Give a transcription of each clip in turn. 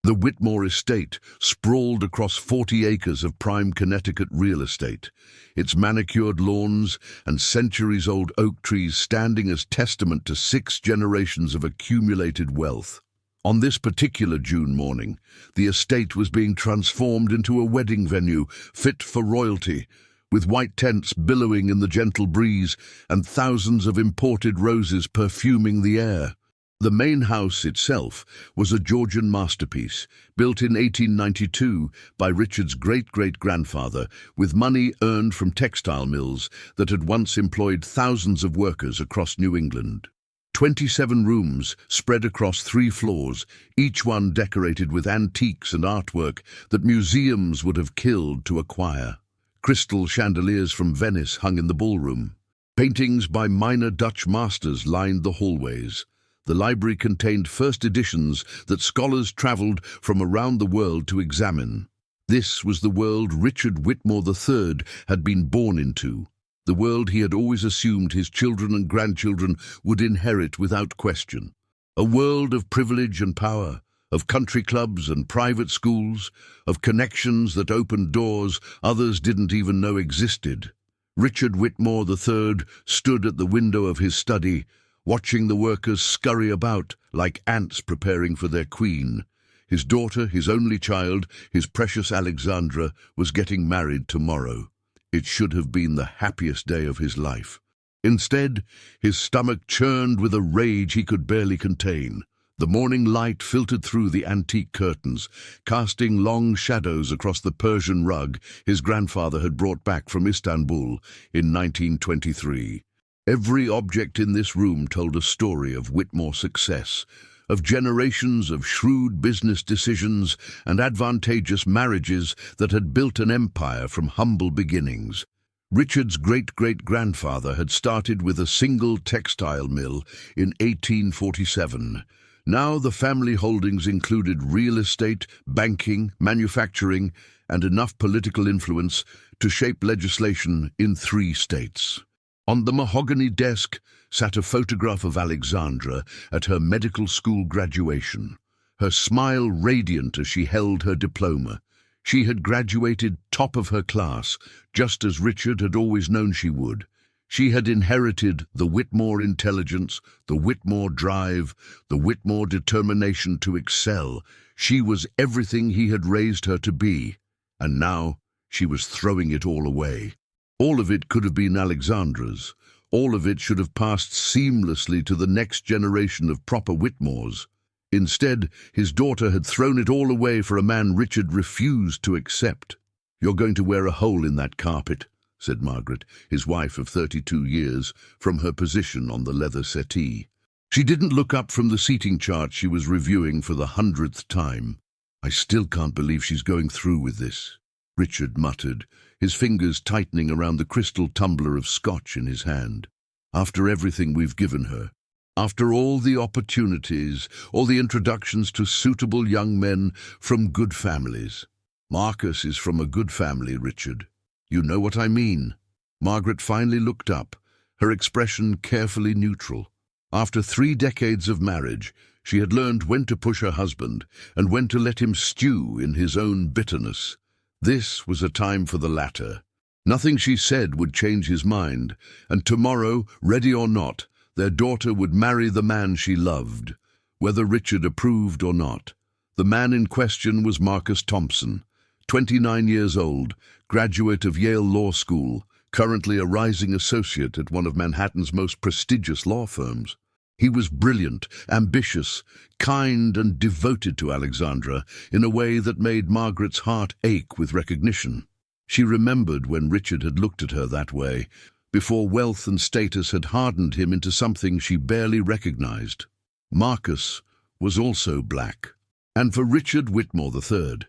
The Whitmore estate sprawled across 40 acres of prime Connecticut real estate, its manicured lawns and centuries-old oak trees standing as testament to 6 generations of accumulated wealth. On this particular June morning, the estate was being transformed into a wedding venue fit for royalty, with white tents billowing in the gentle breeze and thousands of imported roses perfuming the air. The main house itself was a Georgian masterpiece, built in 1892 by Richard's great-great-grandfather, with money earned from textile mills that had once employed thousands of workers across New England. 27 rooms spread across 3 floors, each one decorated with antiques and artwork that museums would have killed to acquire. Crystal chandeliers from Venice hung in the ballroom. Paintings by minor Dutch masters lined the hallways. The library contained first editions that scholars travelled from around the world to examine. This was the world Richard Whitmore III had been born into, the world he had always assumed his children and grandchildren would inherit without question. A world of privilege and power, of country clubs and private schools, of connections that opened doors others didn't even know existed. Richard Whitmore III stood at the window of his study, watching the workers scurry about like ants preparing for their queen. His daughter, his only child, his precious Alexandra, was getting married tomorrow. It should have been the happiest day of his life. Instead, his stomach churned with a rage he could barely contain. The morning light filtered through the antique curtains, casting long shadows across the Persian rug his grandfather had brought back from Istanbul in 1923. Every object in this room told a story of Whitmore success, of generations of shrewd business decisions and advantageous marriages that had built an empire from humble beginnings. Richard's great-great-grandfather had started with a single textile mill in 1847. Now the family holdings included real estate, banking, manufacturing, and enough political influence to shape legislation in 3 states. On the mahogany desk sat a photograph of Alexandra at her medical school graduation, her smile radiant as she held her diploma. She had graduated top of her class, just as Richard had always known she would. She had inherited the Whitmore intelligence, the Whitmore drive, the Whitmore determination to excel. She was everything he had raised her to be, and now she was throwing it all away. All of it could have been Alexandra's. All of it should have passed seamlessly to the next generation of proper Whitmores. Instead, his daughter had thrown it all away for a man Richard refused to accept. "You're going to wear a hole in that carpet," said Margaret, his wife of 32 years, from her position on the leather settee. She didn't look up from the seating chart she was reviewing for the 100th time. "I still can't believe she's going through with this," Richard muttered, his fingers tightening around the crystal tumbler of scotch in his hand. "After everything we've given her, after all the opportunities, all the introductions to suitable young men from good families." "Marcus is from a good family, Richard. You know what I mean." Margaret finally looked up, her expression carefully neutral. After 3 decades of marriage, she had learned when to push her husband and when to let him stew in his own bitterness. This was a time for the latter. Nothing she said would change his mind, and tomorrow, ready or not, their daughter would marry the man she loved, whether Richard approved or not. The man in question was Marcus Thompson, 29 years old, graduate of Yale Law School, currently a rising associate at one of Manhattan's most prestigious law firms. He was brilliant, ambitious, kind and devoted to Alexandra in a way that made Margaret's heart ache with recognition. She remembered when Richard had looked at her that way, before wealth and status had hardened him into something she barely recognized. Marcus was also black. And for Richard Whitmore III,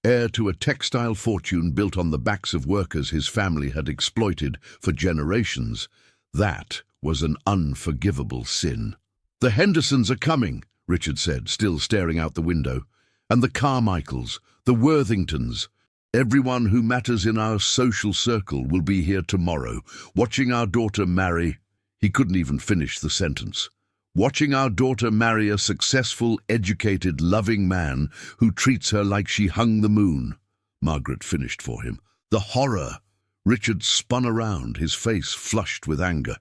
heir to a textile fortune built on the backs of workers his family had exploited for generations, that was an unforgivable sin. "The Hendersons are coming," Richard said, still staring out the window. "And the Carmichaels, the Worthingtons. Everyone who matters in our social circle will be here tomorrow, watching our daughter marry." He couldn't even finish the sentence. Watching our daughter marry a successful, educated, loving man who treats her like she hung the moon. Margaret finished for him. The horror! Richard spun around, his face flushed with anger.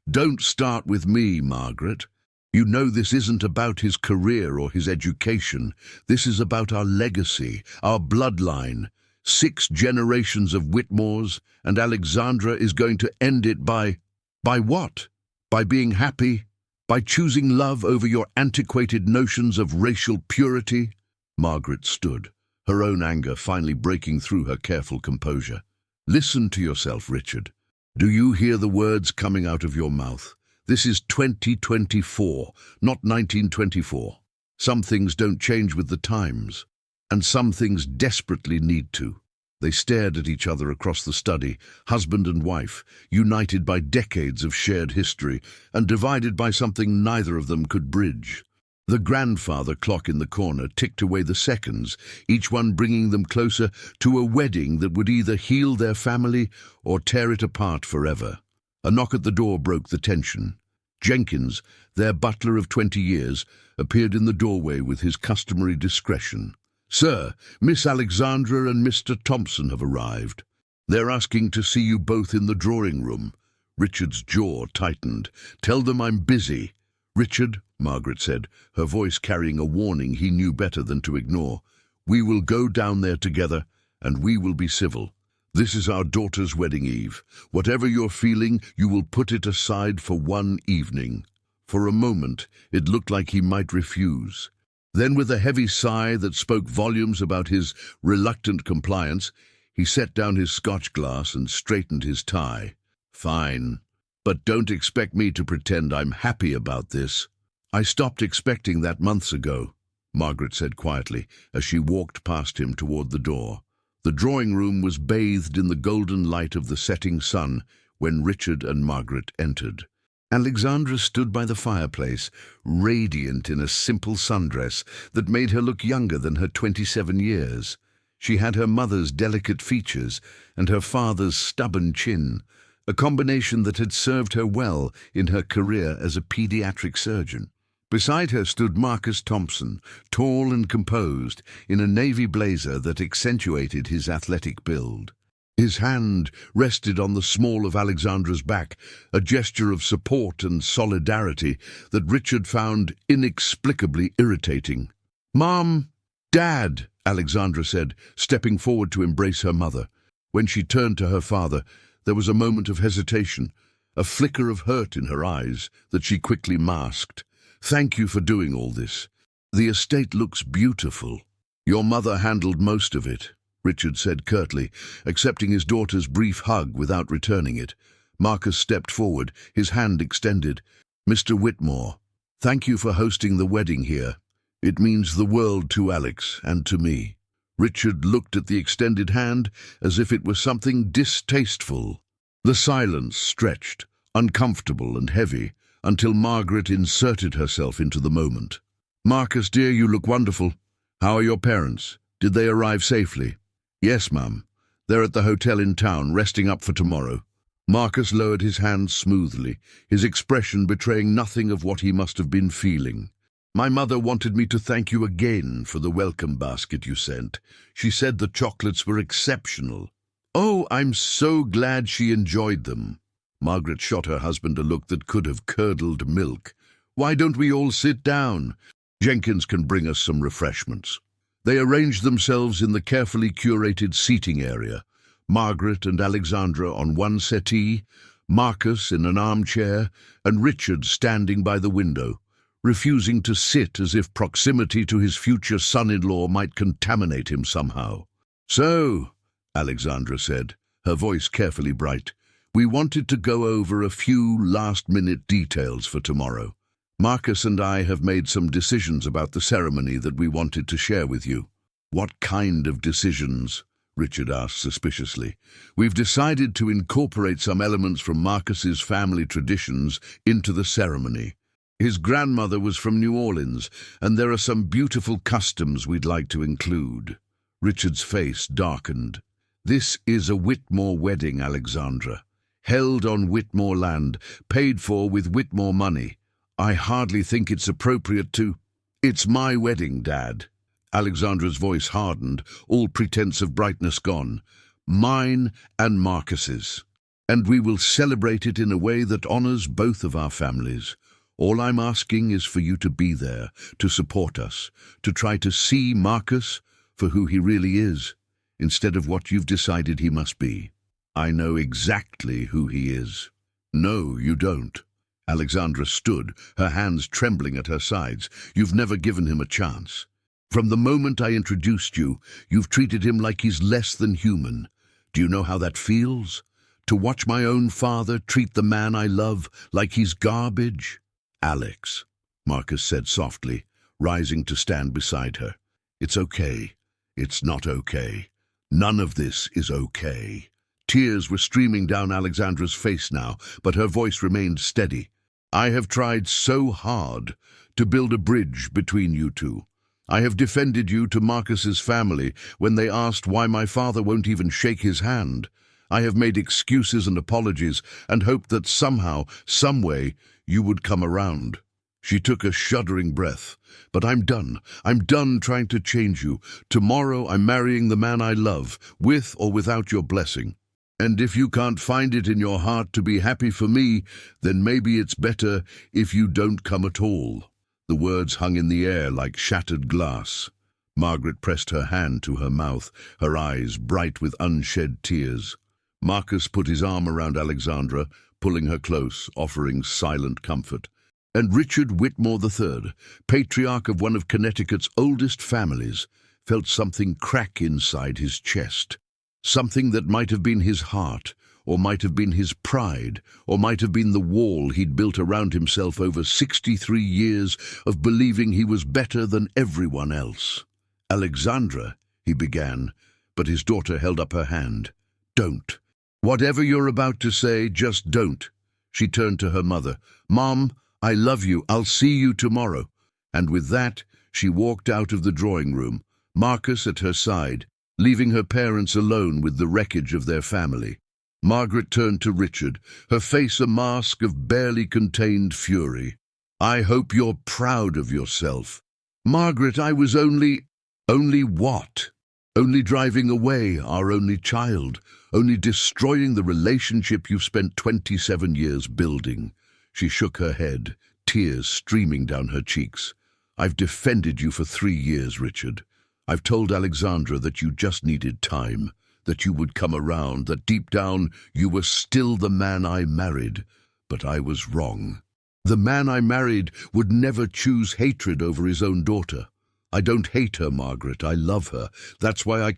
Don't start with me, Margaret. You know this isn't about his career or his education. This is about our legacy, our bloodline. 6 generations of Whitmores, and Alexandra is going to end it by what? By being happy? By choosing love over your antiquated notions of racial purity? Margaret stood, her own anger finally breaking through her careful composure. Listen to yourself, Richard. Do you hear the words coming out of your mouth? This is 2024, not 1924. Some things don't change with the times, and some things desperately need to. They stared at each other across the study, husband and wife, united by decades of shared history and divided by something neither of them could bridge. The grandfather clock in the corner ticked away the seconds, each one bringing them closer to a wedding that would either heal their family or tear it apart forever. A knock at the door broke the tension. Jenkins, their butler of 20 years, appeared in the doorway with his customary discretion. "Sir, Miss Alexandra and Mr. Thompson have arrived. They're asking to see you both in the drawing room." Richard's jaw tightened. "Tell them I'm busy." "Richard," Margaret said, her voice carrying a warning he knew better than to ignore, "we will go down there together, and we will be civil. This is our daughter's wedding eve. Whatever you're feeling, you will put it aside for one evening." For a moment, it looked like he might refuse. Then, with a heavy sigh that spoke volumes about his reluctant compliance, he set down his scotch glass and straightened his tie. "Fine. But don't expect me to pretend I'm happy about this." "I stopped expecting that months ago," Margaret said quietly as she walked past him toward the door. The drawing room was bathed in the golden light of the setting sun when Richard and Margaret entered. Alexandra stood by the fireplace, radiant in a simple sundress that made her look younger than her 27 years. She had her mother's delicate features and her father's stubborn chin, a combination that had served her well in her career as a pediatric surgeon. Beside her stood Marcus Thompson, tall and composed, in a navy blazer that accentuated his athletic build. His hand rested on the small of Alexandra's back, a gesture of support and solidarity that Richard found inexplicably irritating. "Mom, Dad," Alexandra said, stepping forward to embrace her mother. When she turned to her father, there was a moment of hesitation, a flicker of hurt in her eyes that she quickly masked. "Thank you for doing all this. The estate looks beautiful." "Your mother handled most of it," Richard said curtly, accepting his daughter's brief hug without returning it. Marcus stepped forward, his hand extended. "Mr. Whitmore, thank you for hosting the wedding here. It means the world to Alex and to me." Richard looked at the extended hand as if it were something distasteful. The silence stretched, uncomfortable and heavy, until Margaret inserted herself into the moment. "Marcus, dear, you look wonderful. How are your parents? Did they arrive safely?" "Yes, Mum. They're at the hotel in town, resting up for tomorrow." Marcus lowered his hand smoothly, his expression betraying nothing of what he must have been feeling. "My mother wanted me to thank you again for the welcome basket you sent. She said the chocolates were exceptional." "Oh, I'm so glad she enjoyed them." Margaret shot her husband a look that could have curdled milk. "Why don't we all sit down? Jenkins can bring us some refreshments." They arranged themselves in the carefully curated seating area, Margaret and Alexandra on one settee, Marcus in an armchair, and Richard standing by the window, refusing to sit as if proximity to his future son-in-law might contaminate him somehow. "So," Alexandra said, her voice carefully bright, "we wanted to go over a few last-minute details for tomorrow. Marcus and I have made some decisions about the ceremony that we wanted to share with you." "What kind of decisions?" Richard asked suspiciously. "We've decided to incorporate some elements from Marcus's family traditions into the ceremony. His grandmother was from New Orleans, and there are some beautiful customs we'd like to include." Richard's face darkened. "This is a Whitmore wedding, Alexandra. Held on Whitmore land, paid for with Whitmore money. I hardly think it's appropriate to... It's my wedding, Dad. Alexandra's voice hardened, all pretense of brightness gone. Mine and Marcus's. And we will celebrate it in a way that honors both of our families. All I'm asking is for you to be there, to support us, to try to see Marcus for who he really is, instead of what you've decided he must be. I know exactly who he is. No, you don't. Alexandra stood, her hands trembling at her sides. You've never given him a chance. From the moment I introduced you, you've treated him like he's less than human. Do you know how that feels? To watch my own father treat the man I love like he's garbage? Alex, Marcus said softly, rising to stand beside her. It's okay. It's not okay. None of this is okay. Tears were streaming down Alexandra's face now, but her voice remained steady. I have tried so hard to build a bridge between you two. I have defended you to Marcus's family when they asked why my father won't even shake his hand. I have made excuses and apologies and hoped that somehow, some way, you would come around. She took a shuddering breath. But I'm done. I'm done trying to change you. Tomorrow I'm marrying the man I love, with or without your blessing. And if you can't find it in your heart to be happy for me, then maybe it's better if you don't come at all. The words hung in the air like shattered glass. Margaret pressed her hand to her mouth, her eyes bright with unshed tears. Marcus put his arm around Alexandra, pulling her close, offering silent comfort. And Richard Whitmore III, patriarch of one of Connecticut's oldest families, felt something crack inside his chest. Something that might have been his heart, or might have been his pride, or might have been the wall he'd built around himself over 63 years of believing he was better than everyone else. Alexandra, he began, but his daughter held up her hand. Don't. Whatever you're about to say, just don't. She turned to her mother. Mom, I love you. I'll see you tomorrow. And with that, she walked out of the drawing room, Marcus at her side, leaving her parents alone with the wreckage of their family. Margaret turned to Richard, her face a mask of barely contained fury. I hope you're proud of yourself. Margaret, I was only what? Only driving away our only child, only destroying the relationship you've spent 27 years building. She shook her head, tears streaming down her cheeks. I've defended you for 3 years, Richard. I've told Alexandra that you just needed time, that you would come around, that deep down you were still the man I married. But I was wrong. The man I married would never choose hatred over his own daughter. I don't hate her, Margaret. I love her. That's why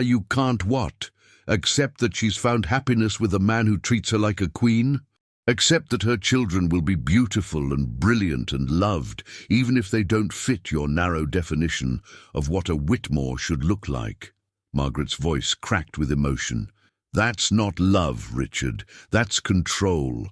you can't what? Accept that she's found happiness with a man who treats her like a queen? Accept that her children will be beautiful and brilliant and loved, even if they don't fit your narrow definition of what a Whitmore should look like. Margaret's voice cracked with emotion. That's not love, Richard. That's control.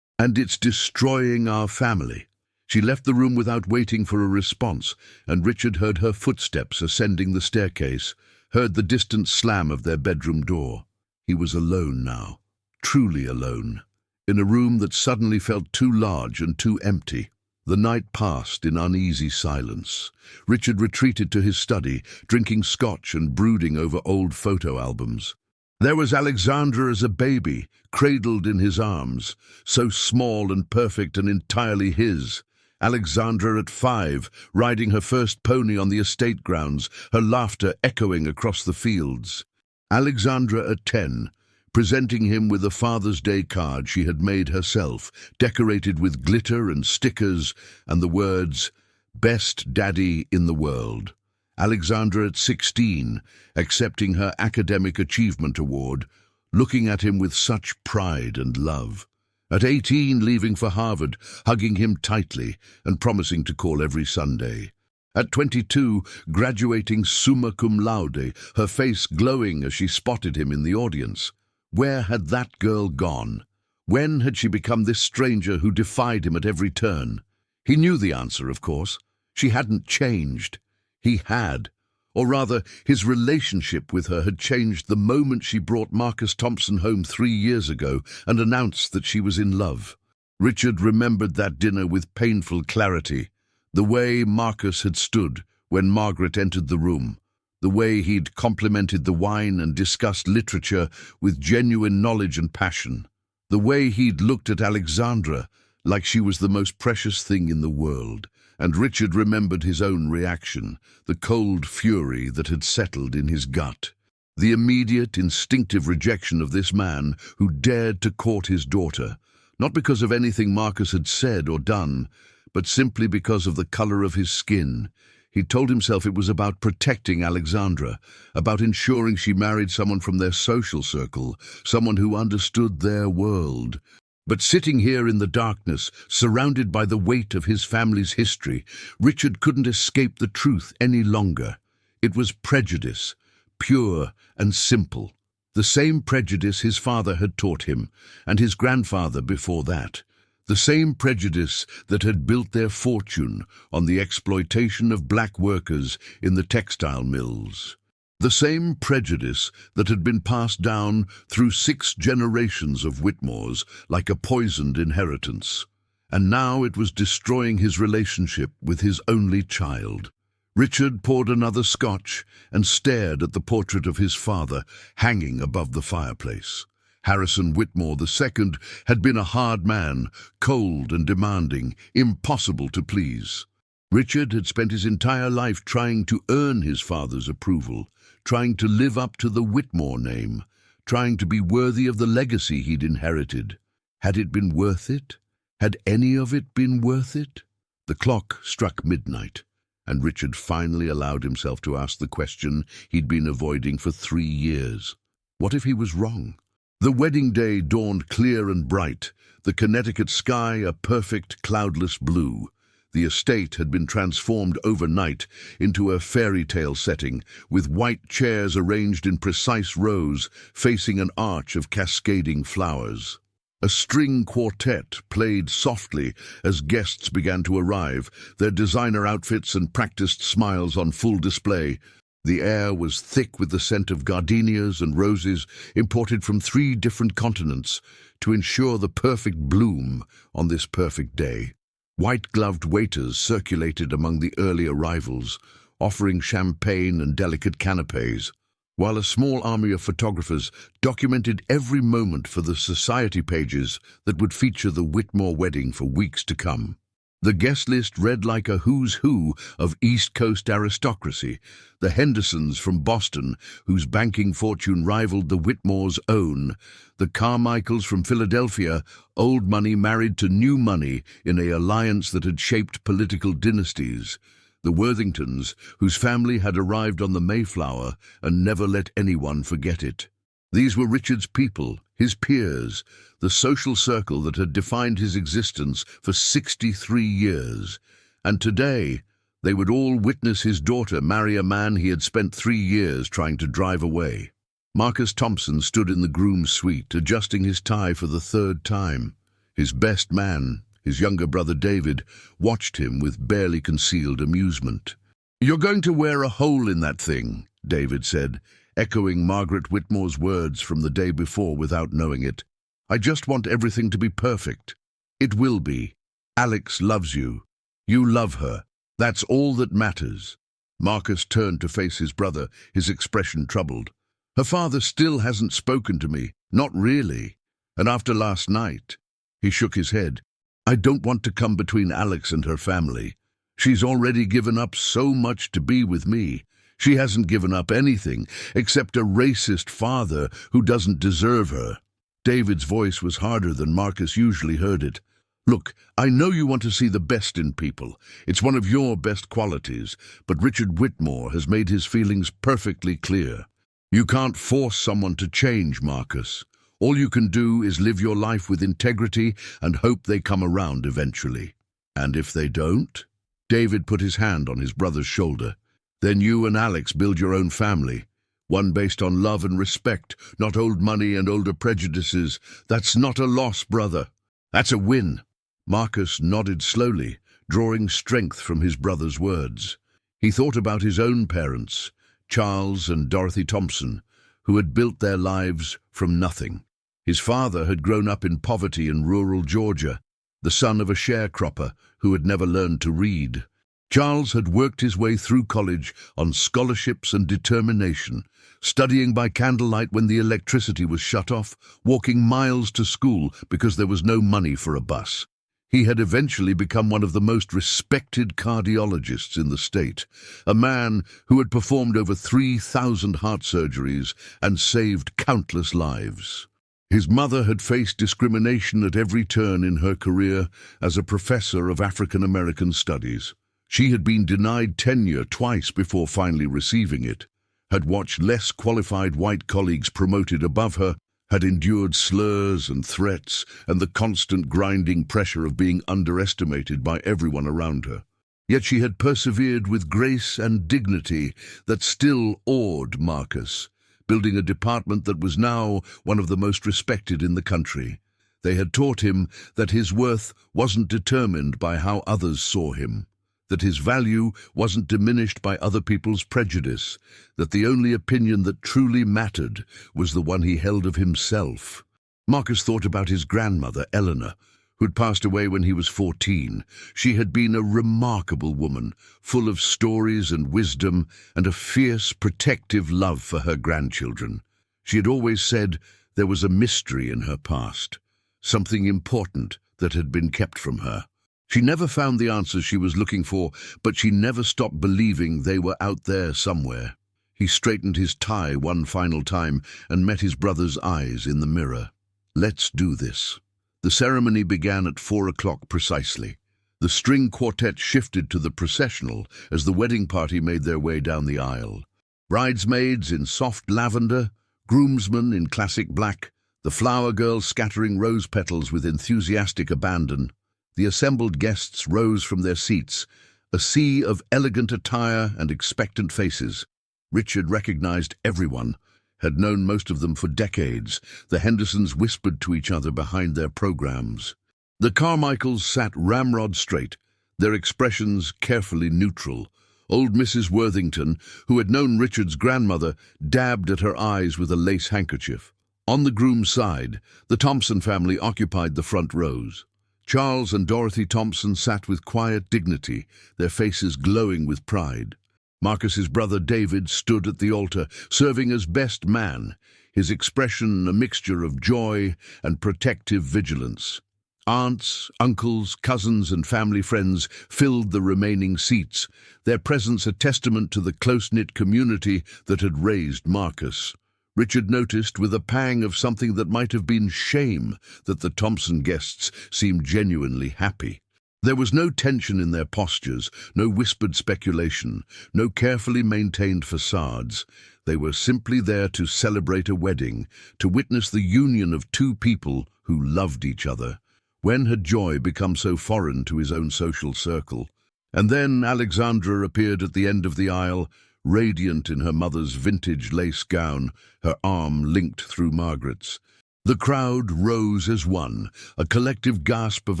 And it's destroying our family. She left the room without waiting for a response, and Richard heard her footsteps ascending the staircase, heard the distant slam of their bedroom door. He was alone now, truly alone. In a room that suddenly felt too large and too empty. The night passed in uneasy silence. Richard retreated to his study, drinking scotch and brooding over old photo albums. There was Alexandra as a baby, cradled in his arms, so small and perfect and entirely his. Alexandra at 5, riding her first pony on the estate grounds, her laughter echoing across the fields. Alexandra at 10, presenting him with a Father's Day card she had made herself, decorated with glitter and stickers and the words, "Best Daddy in the World." Alexandra at 16, accepting her Academic Achievement Award, looking at him with such pride and love. At 18, leaving for Harvard, hugging him tightly and promising to call every Sunday. At 22, graduating summa cum laude, her face glowing as she spotted him in the audience. Where had that girl gone? When had she become this stranger who defied him at every turn? He knew the answer, of course. She hadn't changed. He had. Or rather, his relationship with her had changed the moment she brought Marcus Thompson home 3 years ago and announced that she was in love. Richard remembered that dinner with painful clarity, the way Marcus had stood when Margaret entered the room, the way he'd complimented the wine and discussed literature with genuine knowledge and passion, the way he'd looked at Alexandra like she was the most precious thing in the world. And Richard remembered his own reaction, the cold fury that had settled in his gut. The immediate, instinctive rejection of this man who dared to court his daughter, not because of anything Marcus had said or done, but simply because of the color of his skin. He told himself it was about protecting Alexandra, about ensuring she married someone from their social circle, someone who understood their world. But sitting here in the darkness, surrounded by the weight of his family's history, Richard couldn't escape the truth any longer. It was prejudice, pure and simple. The same prejudice his father had taught him, and his grandfather before that. The same prejudice that had built their fortune on the exploitation of black workers in the textile mills. The same prejudice that had been passed down through 6 generations of Whitmores like a poisoned inheritance. And now it was destroying his relationship with his only child. Richard poured another scotch and stared at the portrait of his father hanging above the fireplace. Harrison Whitmore II had been a hard man, cold and demanding, impossible to please. Richard had spent his entire life trying to earn his father's approval, trying to live up to the Whitmore name, trying to be worthy of the legacy he'd inherited. Had it been worth it? Had any of it been worth it? The clock struck midnight, and Richard finally allowed himself to ask the question he'd been avoiding for 3 years. What if he was wrong? The wedding day dawned clear and bright, the Connecticut sky a perfect cloudless blue. The estate had been transformed overnight into a fairy tale setting, with white chairs arranged in precise rows facing an arch of cascading flowers. A string quartet played softly as guests began to arrive, their designer outfits and practiced smiles on full display. The air was thick with the scent of gardenias and roses imported from 3 different continents to ensure the perfect bloom on this perfect day. White-gloved waiters circulated among the early arrivals, offering champagne and delicate canapes, while a small army of photographers documented every moment for the society pages that would feature the Whitmore wedding for weeks to come. The guest list read like a who's who of East Coast aristocracy, the Hendersons from Boston, whose banking fortune rivaled the Whitmores' own, the Carmichaels from Philadelphia, old money married to new money in an alliance that had shaped political dynasties, the Worthingtons, whose family had arrived on the Mayflower and never let anyone forget it. These were Richard's people, his peers, the social circle that had defined his existence for 63 years. And today, they would all witness his daughter marry a man he had spent 3 years trying to drive away. Marcus Thompson stood in the groom's suite, adjusting his tie for the 3rd time. His best man, his younger brother David, watched him with barely concealed amusement. "You're going to wear a hole in that thing," David said, echoing Margaret Whitmore's words from the day before without knowing it. "I just want everything to be perfect." "It will be. Alex loves you. You love her. That's all that matters." Marcus turned to face his brother, his expression troubled. "Her father still hasn't spoken to me. Not really. And after last night..." He shook his head. "I don't want to come between Alex and her family. She's already given up so much to be with me. She hasn't given up anything except a racist father who doesn't deserve her." David's voice was harder than Marcus usually heard it. "Look, I know you want to see the best in people. It's one of your best qualities, but Richard Whitmore has made his feelings perfectly clear. You can't force someone to change, Marcus. All you can do is live your life with integrity and hope they come around eventually. And if they don't?" David put his hand on his brother's shoulder. "Then you and Alex build your own family. One based on love and respect, not old money and older prejudices. That's not a loss, brother. That's a win." Marcus nodded slowly, drawing strength from his brother's words. He thought about his own parents, Charles and Dorothy Thompson, who had built their lives from nothing. His father had grown up in poverty in rural Georgia, the son of a sharecropper who had never learned to read. Charles had worked his way through college on scholarships and determination, studying by candlelight when the electricity was shut off, walking miles to school because there was no money for a bus. He had eventually become one of the most respected cardiologists in the state, a man who had performed over 3,000 heart surgeries and saved countless lives. His mother had faced discrimination at every turn in her career as a professor of African American studies. She had been denied tenure twice before finally receiving it, had watched less qualified white colleagues promoted above her, had endured slurs and threats and the constant grinding pressure of being underestimated by everyone around her. Yet she had persevered with grace and dignity that still awed Marcus, building a department that was now one of the most respected in the country. They had taught him that his worth wasn't determined by how others saw him, that his value wasn't diminished by other people's prejudice, that the only opinion that truly mattered was the one he held of himself. Marcus thought about his grandmother, Eleanor, who'd passed away when he was 14. She had been a remarkable woman, full of stories and wisdom and a fierce, protective love for her grandchildren. She had always said there was a mystery in her past, something important that had been kept from her. She never found the answers she was looking for, but she never stopped believing they were out there somewhere. He straightened his tie one final time and met his brother's eyes in the mirror. "Let's do this." The ceremony began at 4 o'clock precisely. The string quartet shifted to the processional as the wedding party made their way down the aisle. Bridesmaids in soft lavender, groomsmen in classic black, the flower girls scattering rose petals with enthusiastic abandon. The assembled guests rose from their seats, a sea of elegant attire and expectant faces. Richard recognized everyone, had known most of them for decades. The Hendersons whispered to each other behind their programs. The Carmichaels sat ramrod straight, their expressions carefully neutral. Old Mrs. Worthington, who had known Richard's grandmother, dabbed at her eyes with a lace handkerchief. On the groom's side, the Thompson family occupied the front rows. Charles and Dorothy Thompson sat with quiet dignity, their faces glowing with pride. Marcus's brother David stood at the altar, serving as best man, his expression a mixture of joy and protective vigilance. Aunts, uncles, cousins, and family friends filled the remaining seats, their presence a testament to the close-knit community that had raised Marcus. Richard noticed with a pang of something that might have been shame that the Thompson guests seemed genuinely happy. There was no tension in their postures, no whispered speculation, no carefully maintained facades. They were simply there to celebrate a wedding, to witness the union of two people who loved each other. When had joy become so foreign to his own social circle? And then Alexandra appeared at the end of the aisle, radiant in her mother's vintage lace gown, her arm linked through Margaret's. The crowd rose as one, a collective gasp of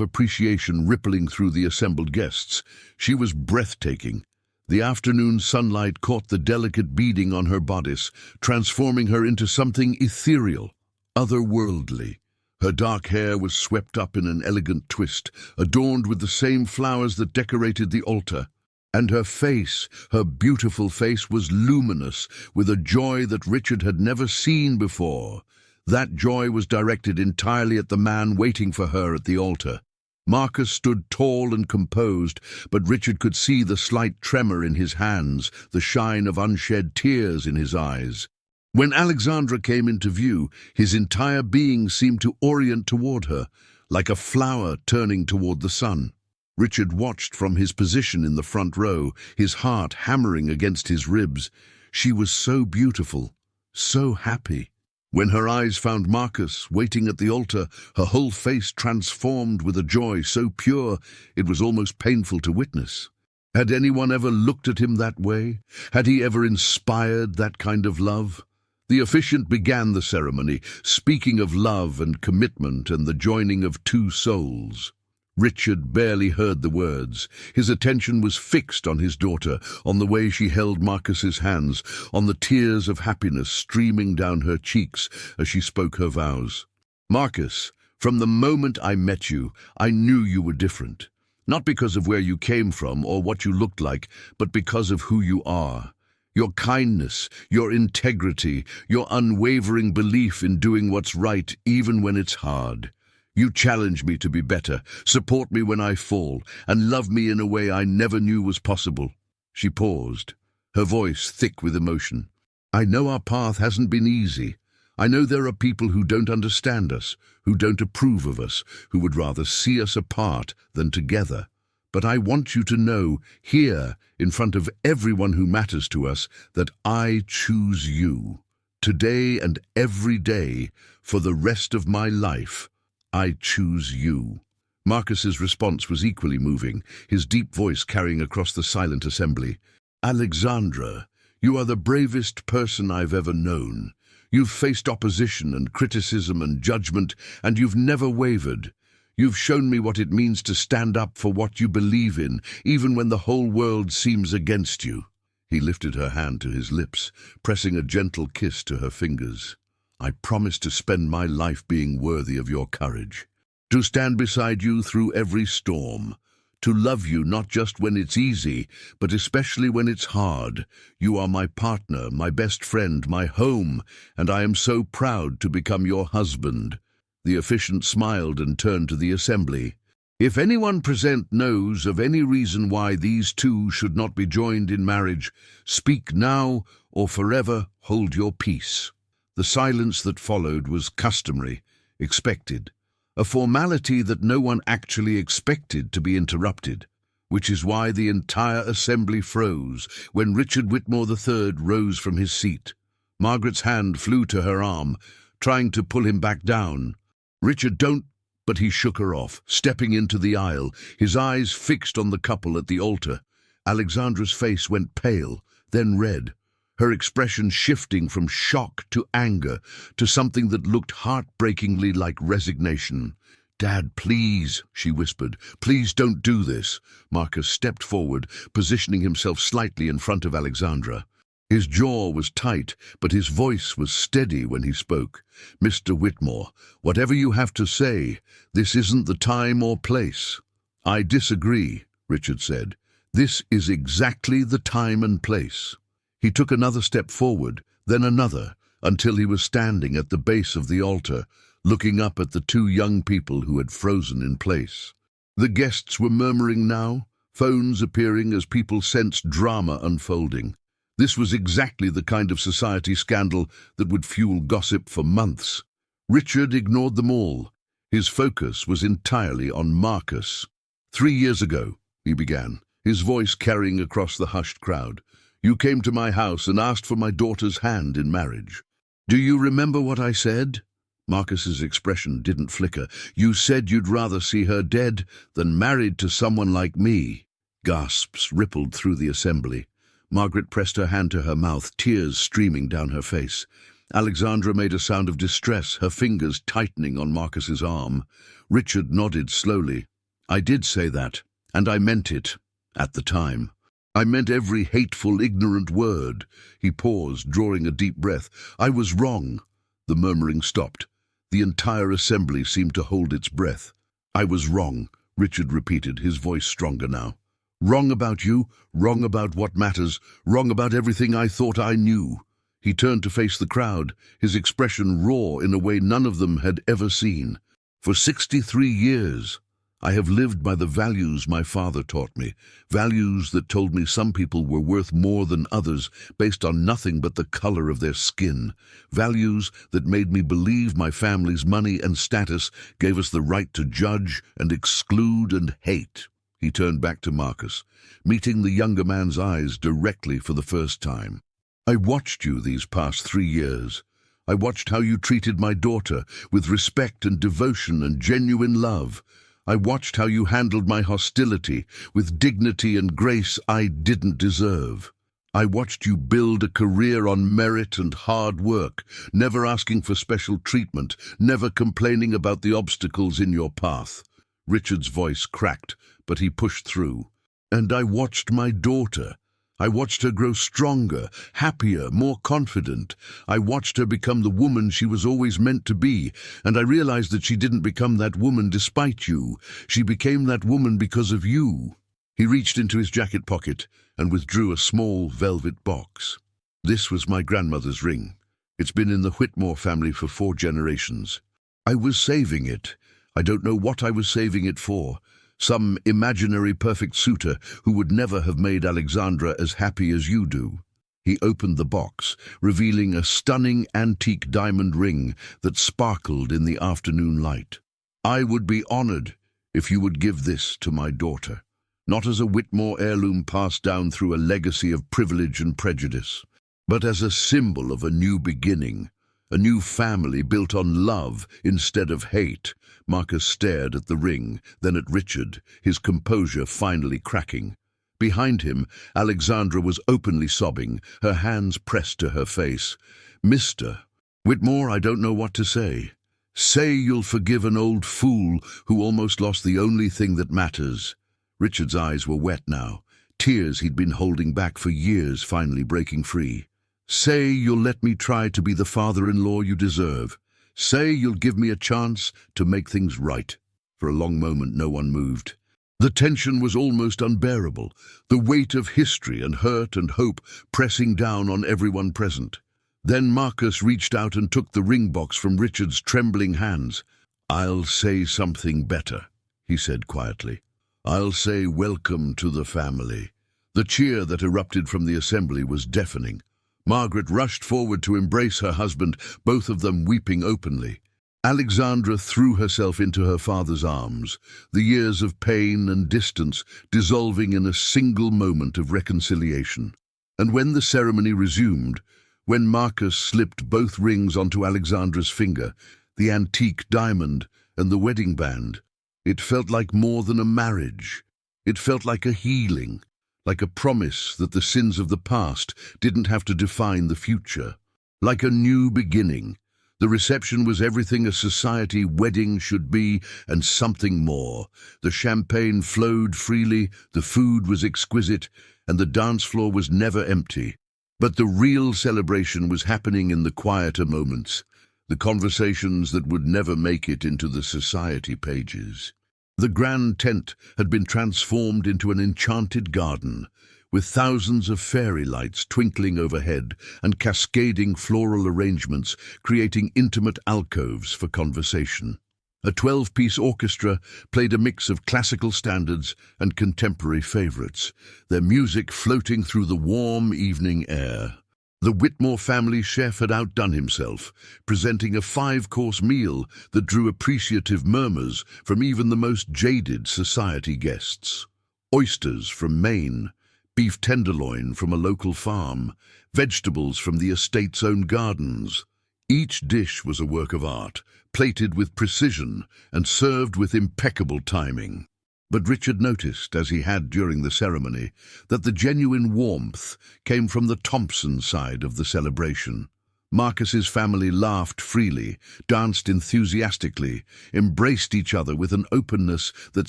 appreciation rippling through the assembled guests. She was breathtaking. The afternoon sunlight caught the delicate beading on her bodice, transforming her into something ethereal, otherworldly. Her dark hair was swept up in an elegant twist, adorned with the same flowers that decorated the altar. And her face, her beautiful face, was luminous with a joy that Richard had never seen before. That joy was directed entirely at the man waiting for her at the altar. Marcus stood tall and composed, but Richard could see the slight tremor in his hands, the shine of unshed tears in his eyes. When Alexandra came into view, his entire being seemed to orient toward her, like a flower turning toward the sun. Richard watched from his position in the front row, his heart hammering against his ribs. She was so beautiful, so happy. When her eyes found Marcus waiting at the altar, her whole face transformed with a joy so pure it was almost painful to witness. Had anyone ever looked at him that way? Had he ever inspired that kind of love? The officiant began the ceremony, speaking of love and commitment and the joining of two souls. Richard barely heard the words. His attention was fixed on his daughter, on the way she held Marcus's hands, on the tears of happiness streaming down her cheeks as she spoke her vows. Marcus, From the moment I met you, I knew you were different. Not because of where you came from or what you looked like, but because of who you are. Your kindness, your integrity, your unwavering belief in doing what's right even when it's hard. You challenge me to be better, support me when I fall, and love me in a way I never knew was possible. She paused, her voice thick with emotion. I know our path hasn't been easy. I know there are people who don't understand us, who don't approve of us, who would rather see us apart than together. But I want you to know, here, in front of everyone who matters to us, that I choose you. Today and every day, for the rest of my life, I choose you. Marcus's response was equally moving, his deep voice carrying across the silent assembly. Alexandra, you are the bravest person I've ever known. You've faced opposition and criticism and judgment, and you've never wavered. You've shown me what it means to stand up for what you believe in, even when the whole world seems against you. He lifted her hand to his lips, pressing a gentle kiss to her fingers. I promise to spend my life being worthy of your courage, to stand beside you through every storm, to love you not just when it's easy, but especially when it's hard. You are my partner, my best friend, my home, and I am so proud to become your husband. The officiant smiled and turned to the assembly. If anyone present knows of any reason why these two should not be joined in marriage, speak now or forever hold your peace. The silence that followed was customary, expected, a formality that no one actually expected to be interrupted, which is why the entire assembly froze when Richard Whitmore III rose from his seat. Margaret's hand flew to her arm, trying to pull him back down. Richard, don't, but he shook her off, stepping into the aisle, his eyes fixed on the couple at the altar. Alexandra's face went pale, then red, her expression shifting from shock to anger to something that looked heartbreakingly like resignation. Dad, please, she whispered. Please don't do this. Marcus stepped forward, positioning himself slightly in front of Alexandra. His jaw was tight, but his voice was steady when he spoke. Mr. Whitmore, whatever you have to say, this isn't the time or place. I disagree, Richard said. This is exactly the time and place. He took another step forward, then another, until he was standing at the base of the altar, looking up at the two young people who had frozen in place. The guests were murmuring now, phones appearing as people sensed drama unfolding. This was exactly the kind of society scandal that would fuel gossip for months. Richard ignored them all. His focus was entirely on Marcus. 3 years ago, he began, his voice carrying across the hushed crowd. You came to my house and asked for my daughter's hand in marriage. Do you remember what I said? Marcus's expression didn't flicker. You said you'd rather see her dead than married to someone like me. Gasps rippled through the assembly. Margaret pressed her hand to her mouth, tears streaming down her face. Alexandra made a sound of distress, her fingers tightening on Marcus's arm. Richard nodded slowly. I did say that, and I meant it, at the time. I meant every hateful, ignorant word. He paused, drawing a deep breath. I was wrong. The murmuring stopped. The entire assembly seemed to hold its breath. I was wrong, Richard repeated, his voice stronger now. Wrong about you, wrong about what matters, wrong about everything I thought I knew. He turned to face the crowd, his expression raw in a way none of them had ever seen. For 63 years, I have lived by the values my father taught me, values that told me some people were worth more than others based on nothing but the color of their skin, values that made me believe my family's money and status gave us the right to judge and exclude and hate. He turned back to Marcus, meeting the younger man's eyes directly for the first time. I watched you these past 3 years. I watched how you treated my daughter with respect and devotion and genuine love. I watched how you handled my hostility with dignity and grace I didn't deserve. I watched you build a career on merit and hard work, never asking for special treatment, never complaining about the obstacles in your path. Richard's voice cracked, but he pushed through. And I watched my daughter. I watched her grow stronger, happier, more confident. I watched her become the woman she was always meant to be, and I realized that she didn't become that woman despite you. She became that woman because of you." He reached into his jacket pocket and withdrew a small velvet box. "This was my grandmother's ring. It's been in the Whitmore family for 4 generations. I was saving it. I don't know what I was saving it for. Some imaginary perfect suitor who would never have made Alexandra as happy as you do." He opened the box, revealing a stunning antique diamond ring that sparkled in the afternoon light. "I would be honored if you would give this to my daughter, not as a Whitmore heirloom passed down through a legacy of privilege and prejudice, but as a symbol of a new beginning, a new family built on love instead of hate." Marcus stared at the ring, then at Richard, his composure finally cracking. Behind him, Alexandra was openly sobbing, her hands pressed to her face. "Mr. Whitmore, I don't know what to say. Say you'll forgive an old fool who almost lost the only thing that matters." Richard's eyes were wet now, tears he'd been holding back for years finally breaking free. "Say you'll let me try to be the father-in-law you deserve. Say you'll give me a chance to make things right." For a long moment no one moved. The tension was almost unbearable, the weight of history and hurt and hope pressing down on everyone present. Then Marcus reached out and took the ring box from Richard's trembling hands. "I'll say something better," he said quietly. "I'll say welcome to the family." The cheer that erupted from the assembly was deafening. Margaret rushed forward to embrace her husband, both of them weeping openly. Alexandra threw herself into her father's arms, the years of pain and distance dissolving in a single moment of reconciliation. And when the ceremony resumed, when Marcus slipped both rings onto Alexandra's finger, the antique diamond and the wedding band, it felt like more than a marriage. It felt like a healing, like a promise that the sins of the past didn't have to define the future, like a new beginning. The reception was everything a society wedding should be, and something more. The champagne flowed freely, the food was exquisite, and the dance floor was never empty. But the real celebration was happening in the quieter moments, the conversations that would never make it into the society pages. The grand tent had been transformed into an enchanted garden, with thousands of fairy lights twinkling overhead and cascading floral arrangements creating intimate alcoves for conversation. A 12-piece orchestra played a mix of classical standards and contemporary favorites, their music floating through the warm evening air. The Whitmore family chef had outdone himself, presenting a 5-course meal that drew appreciative murmurs from even the most jaded society guests. Oysters from Maine, beef tenderloin from a local farm, vegetables from the estate's own gardens. Each dish was a work of art, plated with precision and served with impeccable timing. But Richard noticed, as he had during the ceremony, that the genuine warmth came from the Thompson side of the celebration. Marcus's family laughed freely, danced enthusiastically, embraced each other with an openness that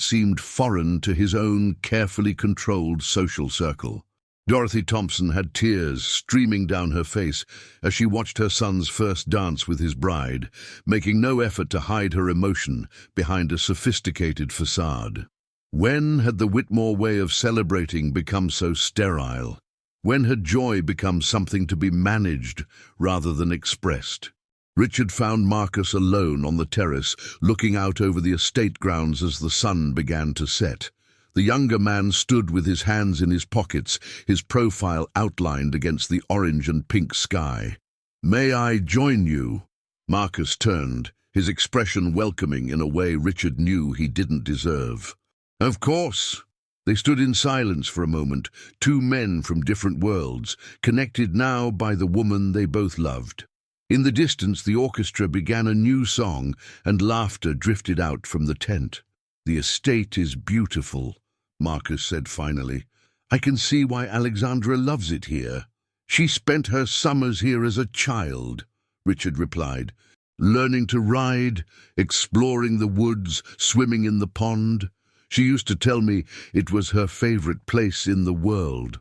seemed foreign to his own carefully controlled social circle. Dorothy Thompson had tears streaming down her face as she watched her son's first dance with his bride, making no effort to hide her emotion behind a sophisticated facade. When had the Whitmore way of celebrating become so sterile? When had joy become something to be managed rather than expressed? Richard found Marcus alone on the terrace, looking out over the estate grounds as the sun began to set. The younger man stood with his hands in his pockets, his profile outlined against the orange and pink sky. "May I join you?" Marcus turned, his expression welcoming in a way Richard knew he didn't deserve. "Of course." They stood in silence for a moment, 2 men from different worlds, connected now by the woman they both loved. In the distance, the orchestra began a new song, and laughter drifted out from the tent. "The estate is beautiful," Marcus said finally. "I can see why Alexandra loves it here." "She spent her summers here as a child," Richard replied, "learning to ride, exploring the woods, swimming in the pond. She used to tell me it was her favorite place in the world."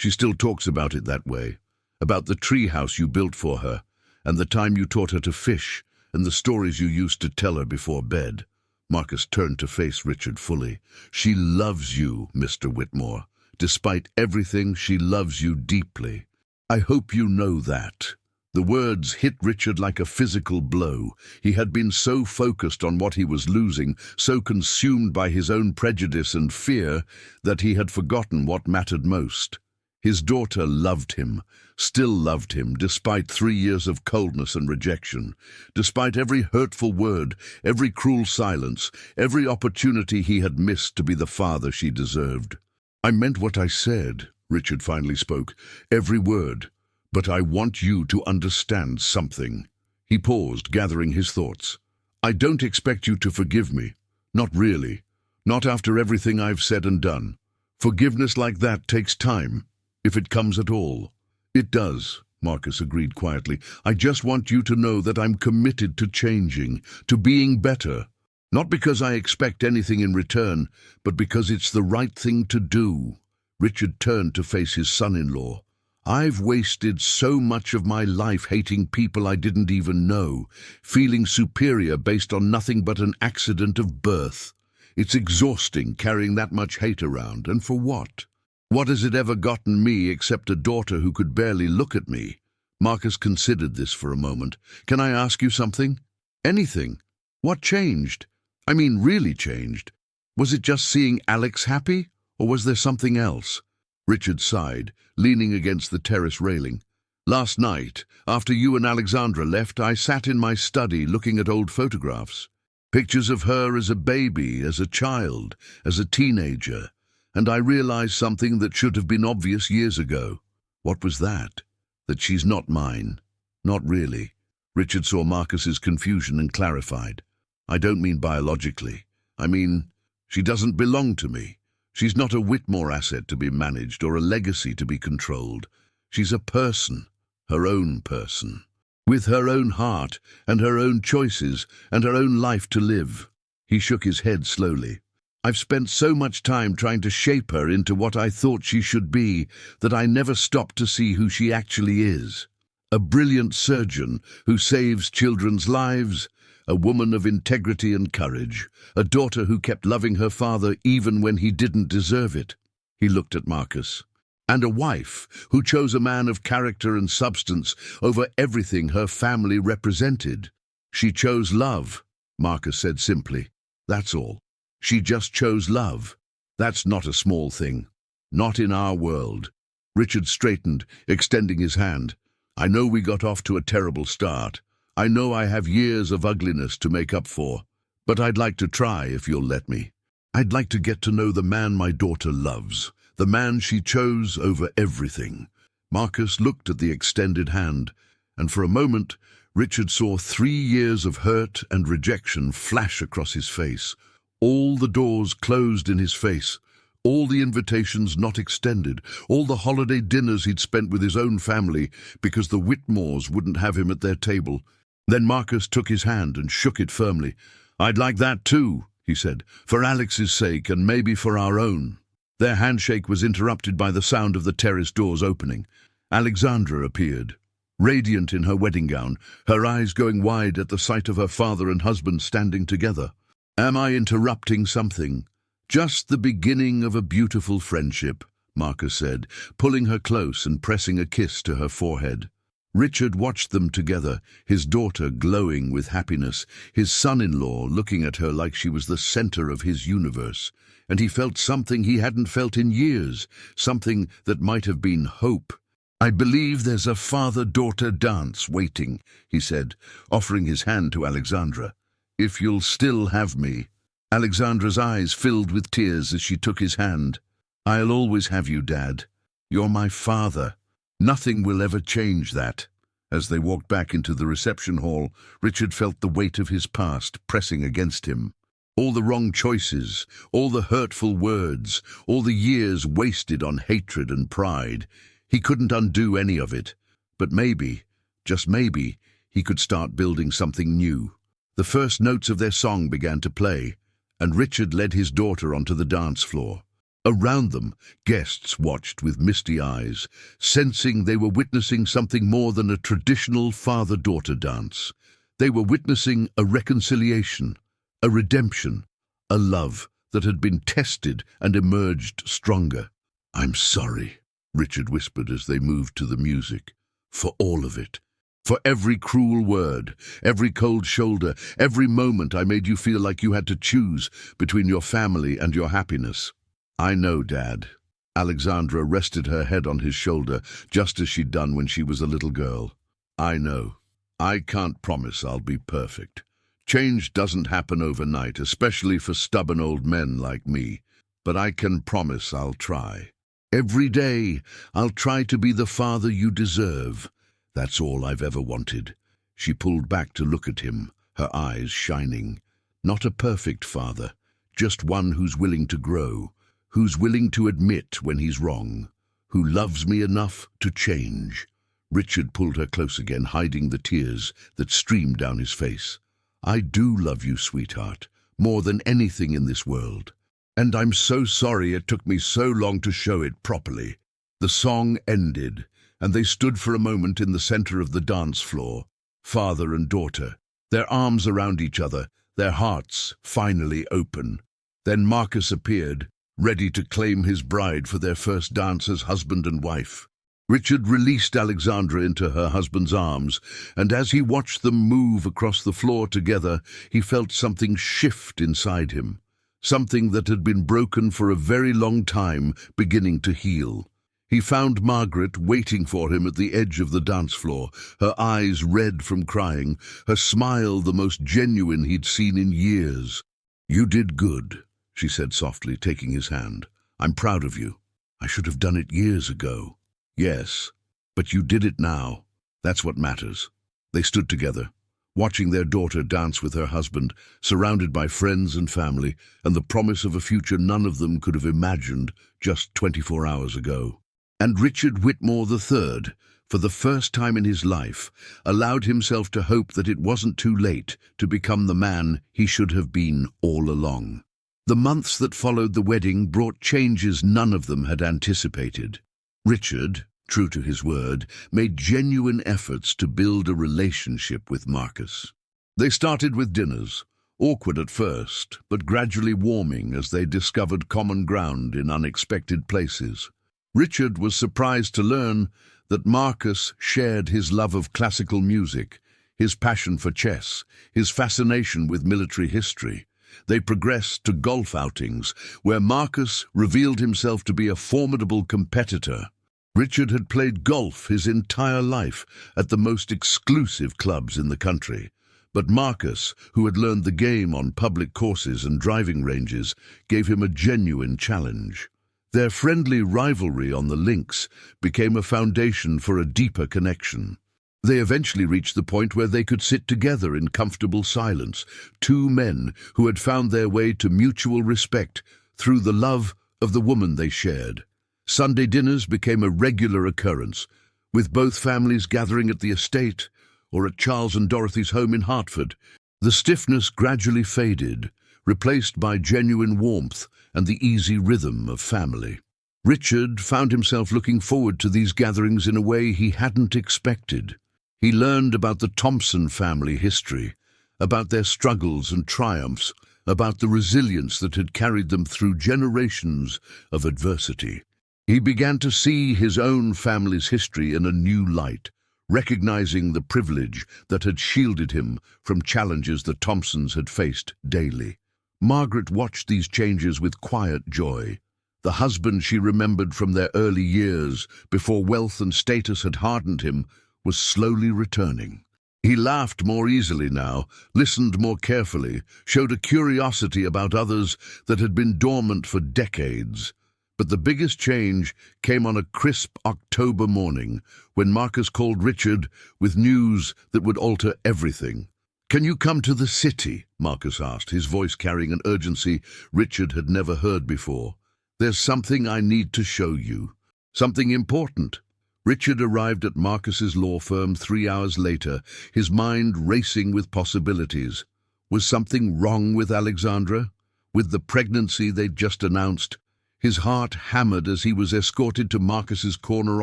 She still talks about it that way, about the tree house you built for her, and the time you taught her to fish, and the stories you used to tell her before bed. Marcus turned to face Richard fully. She loves you, Mr. Whitmore. Despite everything, she loves you deeply. I hope you know that. The words hit Richard like a physical blow. He had been so focused on what he was losing, so consumed by his own prejudice and fear, that he had forgotten what mattered most. His daughter loved him, still loved him, despite 3 years of coldness and rejection, despite every hurtful word, every cruel silence, every opportunity he had missed to be the father she deserved. I meant what I said, Richard finally spoke, every word. But I want you to understand something. He paused, gathering his thoughts. I don't expect you to forgive me. Not really. Not after everything I've said and done. Forgiveness like that takes time, if it comes at all. It does, Marcus agreed quietly. I just want you to know that I'm committed to changing, to being better. Not because I expect anything in return, but because it's the right thing to do. Richard turned to face his son-in-law. I've wasted so much of my life hating people I didn't even know, feeling superior based on nothing but an accident of birth. It's exhausting carrying that much hate around, and for what? What has it ever gotten me except a daughter who could barely look at me? Marcus considered this for a moment. Can I ask you something? Anything. What changed? I mean, really changed. Was it just seeing Alex happy, or was there something else? Richard sighed, leaning against the terrace railing. Last night, after you and Alexandra left, I sat in my study looking at old photographs. Pictures of her as a baby, as a child, as a teenager. And I realized something that should have been obvious years ago. What was that? That she's not mine. Not really. Richard saw Marcus's confusion and clarified. I don't mean biologically. I mean, she doesn't belong to me. She's not a Whitmore asset to be managed or a legacy to be controlled. She's a person, her own person, with her own heart and her own choices and her own life to live. He shook his head slowly. I've spent so much time trying to shape her into what I thought she should be that I never stopped to see who she actually is. A brilliant surgeon who saves children's lives, a woman of integrity and courage, a daughter who kept loving her father even when he didn't deserve it. He looked at Marcus. And a wife who chose a man of character and substance over everything her family represented. She chose love, Marcus said simply. That's all. She just chose love. That's not a small thing. Not in our world. Richard straightened, extending his hand. I know we got off to a terrible start. I know I have years of ugliness to make up for, but I'd like to try if you'll let me. I'd like to get to know the man my daughter loves, the man she chose over everything. Marcus looked at the extended hand, and for a moment, Richard saw 3 years of hurt and rejection flash across his face. All the doors closed in his face, all the invitations not extended, all the holiday dinners he'd spent with his own family because the Whitmores wouldn't have him at their table. Then Marcus took his hand and shook it firmly. I'd like that too, he said, for Alex's sake and maybe for our own. Their handshake was interrupted by the sound of the terrace doors opening. Alexandra appeared, radiant in her wedding gown, her eyes going wide at the sight of her father and husband standing together. Am I interrupting something? Just the beginning of a beautiful friendship, Marcus said, pulling her close and pressing a kiss to her forehead. Richard watched them together, his daughter glowing with happiness, his son-in-law looking at her like she was the center of his universe, and he felt something he hadn't felt in years, something that might have been hope. I believe there's a father-daughter dance waiting, he said, offering his hand to Alexandra. If you'll still have me. Alexandra's eyes filled with tears as she took his hand. I'll always have you, Dad. You're my father. Nothing will ever change that. As they walked back into the reception hall, Richard felt the weight of his past pressing against him. All the wrong choices, all the hurtful words, all the years wasted on hatred and pride. He couldn't undo any of it. But maybe, just maybe, he could start building something new. The first notes of their song began to play, and Richard led his daughter onto the dance floor. Around them, guests watched with misty eyes, sensing they were witnessing something more than a traditional father-daughter dance. They were witnessing a reconciliation, a redemption, a love that had been tested and emerged stronger. "I'm sorry," Richard whispered as they moved to the music, "for all of it. For every cruel word, every cold shoulder, every moment I made you feel like you had to choose between your family and your happiness." "I know, Dad." Alexandra rested her head on his shoulder, just as she'd done when she was a little girl. "I know. I can't promise I'll be perfect. Change doesn't happen overnight, especially for stubborn old men like me. But I can promise I'll try. Every day, I'll try to be the father you deserve. That's all I've ever wanted." She pulled back to look at him, her eyes shining. Not a perfect father, just one who's willing to grow, who's willing to admit when he's wrong, who loves me enough to change. Richard pulled her close again, hiding the tears that streamed down his face. "I do love you, sweetheart, more than anything in this world. And I'm so sorry it took me so long to show it properly." The song ended, and they stood for a moment in the center of the dance floor, father and daughter, their arms around each other, their hearts finally open. Then Marcus appeared, ready to claim his bride for their first dance as husband and wife. Richard released Alexandra into her husband's arms, and as he watched them move across the floor together, he felt something shift inside him, something that had been broken for a very long time beginning to heal. He found Margaret waiting for him at the edge of the dance floor, her eyes red from crying, her smile the most genuine he'd seen in years. "You did good," she said softly, taking his hand. "I'm proud of you. I should have done it years ago." "Yes, but you did it now. That's what matters." They stood together, watching their daughter dance with her husband, surrounded by friends and family, and the promise of a future none of them could have imagined just 24 hours ago. And Richard Whitmore III, for the first time in his life, allowed himself to hope that it wasn't too late to become the man he should have been all along. The months that followed the wedding brought changes none of them had anticipated. Richard, true to his word, made genuine efforts to build a relationship with Marcus. They started with dinners, awkward at first, but gradually warming as they discovered common ground in unexpected places. Richard was surprised to learn that Marcus shared his love of classical music, his passion for chess, his fascination with military history. They progressed to golf outings, where Marcus revealed himself to be a formidable competitor. Richard had played golf his entire life at the most exclusive clubs in the country, but Marcus, who had learned the game on public courses and driving ranges, gave him a genuine challenge. Their friendly rivalry on the links became a foundation for a deeper connection. They eventually reached the point where they could sit together in comfortable silence, two men who had found their way to mutual respect through the love of the woman they shared. Sunday dinners became a regular occurrence, with both families gathering at the estate or at Charles and Dorothy's home in Hartford. The stiffness gradually faded, replaced by genuine warmth and the easy rhythm of family. Richard found himself looking forward to these gatherings in a way he hadn't expected. He learned about the Thompson family history, about their struggles and triumphs, about the resilience that had carried them through generations of adversity. He began to see his own family's history in a new light, recognizing the privilege that had shielded him from challenges the Thompsons had faced daily. Margaret watched these changes with quiet joy. The husband she remembered from their early years, before wealth and status had hardened him, was slowly returning. He laughed more easily now, listened more carefully, showed a curiosity about others that had been dormant for decades. But the biggest change came on a crisp October morning, when Marcus called Richard with news that would alter everything. "Can you come to the city?" Marcus asked, his voice carrying an urgency Richard had never heard before. "There's something I need to show you. Something important." Richard arrived at Marcus's law firm 3 hours later, his mind racing with possibilities. Was something wrong with Alexandra? With the pregnancy they'd just announced? His heart hammered as he was escorted to Marcus's corner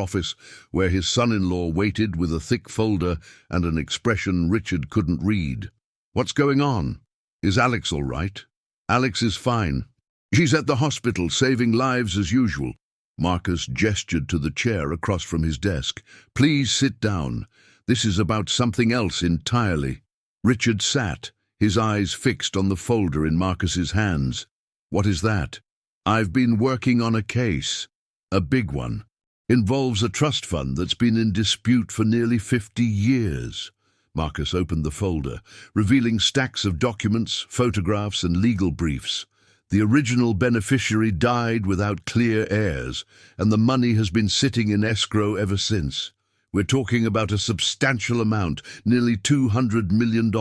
office, where his son-in-law waited with a thick folder and an expression Richard couldn't read. "What's going on? Is Alex all right?" "Alex is fine. She's at the hospital, saving lives as usual." Marcus gestured to the chair across from his desk. "Please sit down. This is about something else entirely." Richard sat, his eyes fixed on the folder in Marcus's hands. "What is that?" "I've been working on a case. A big one. Involves a trust fund that's been in dispute for nearly 50 years. Marcus opened the folder, revealing stacks of documents, photographs, and legal briefs. The original beneficiary died without clear heirs, and the money has been sitting in escrow ever since. We're talking about a substantial amount, nearly $200 million.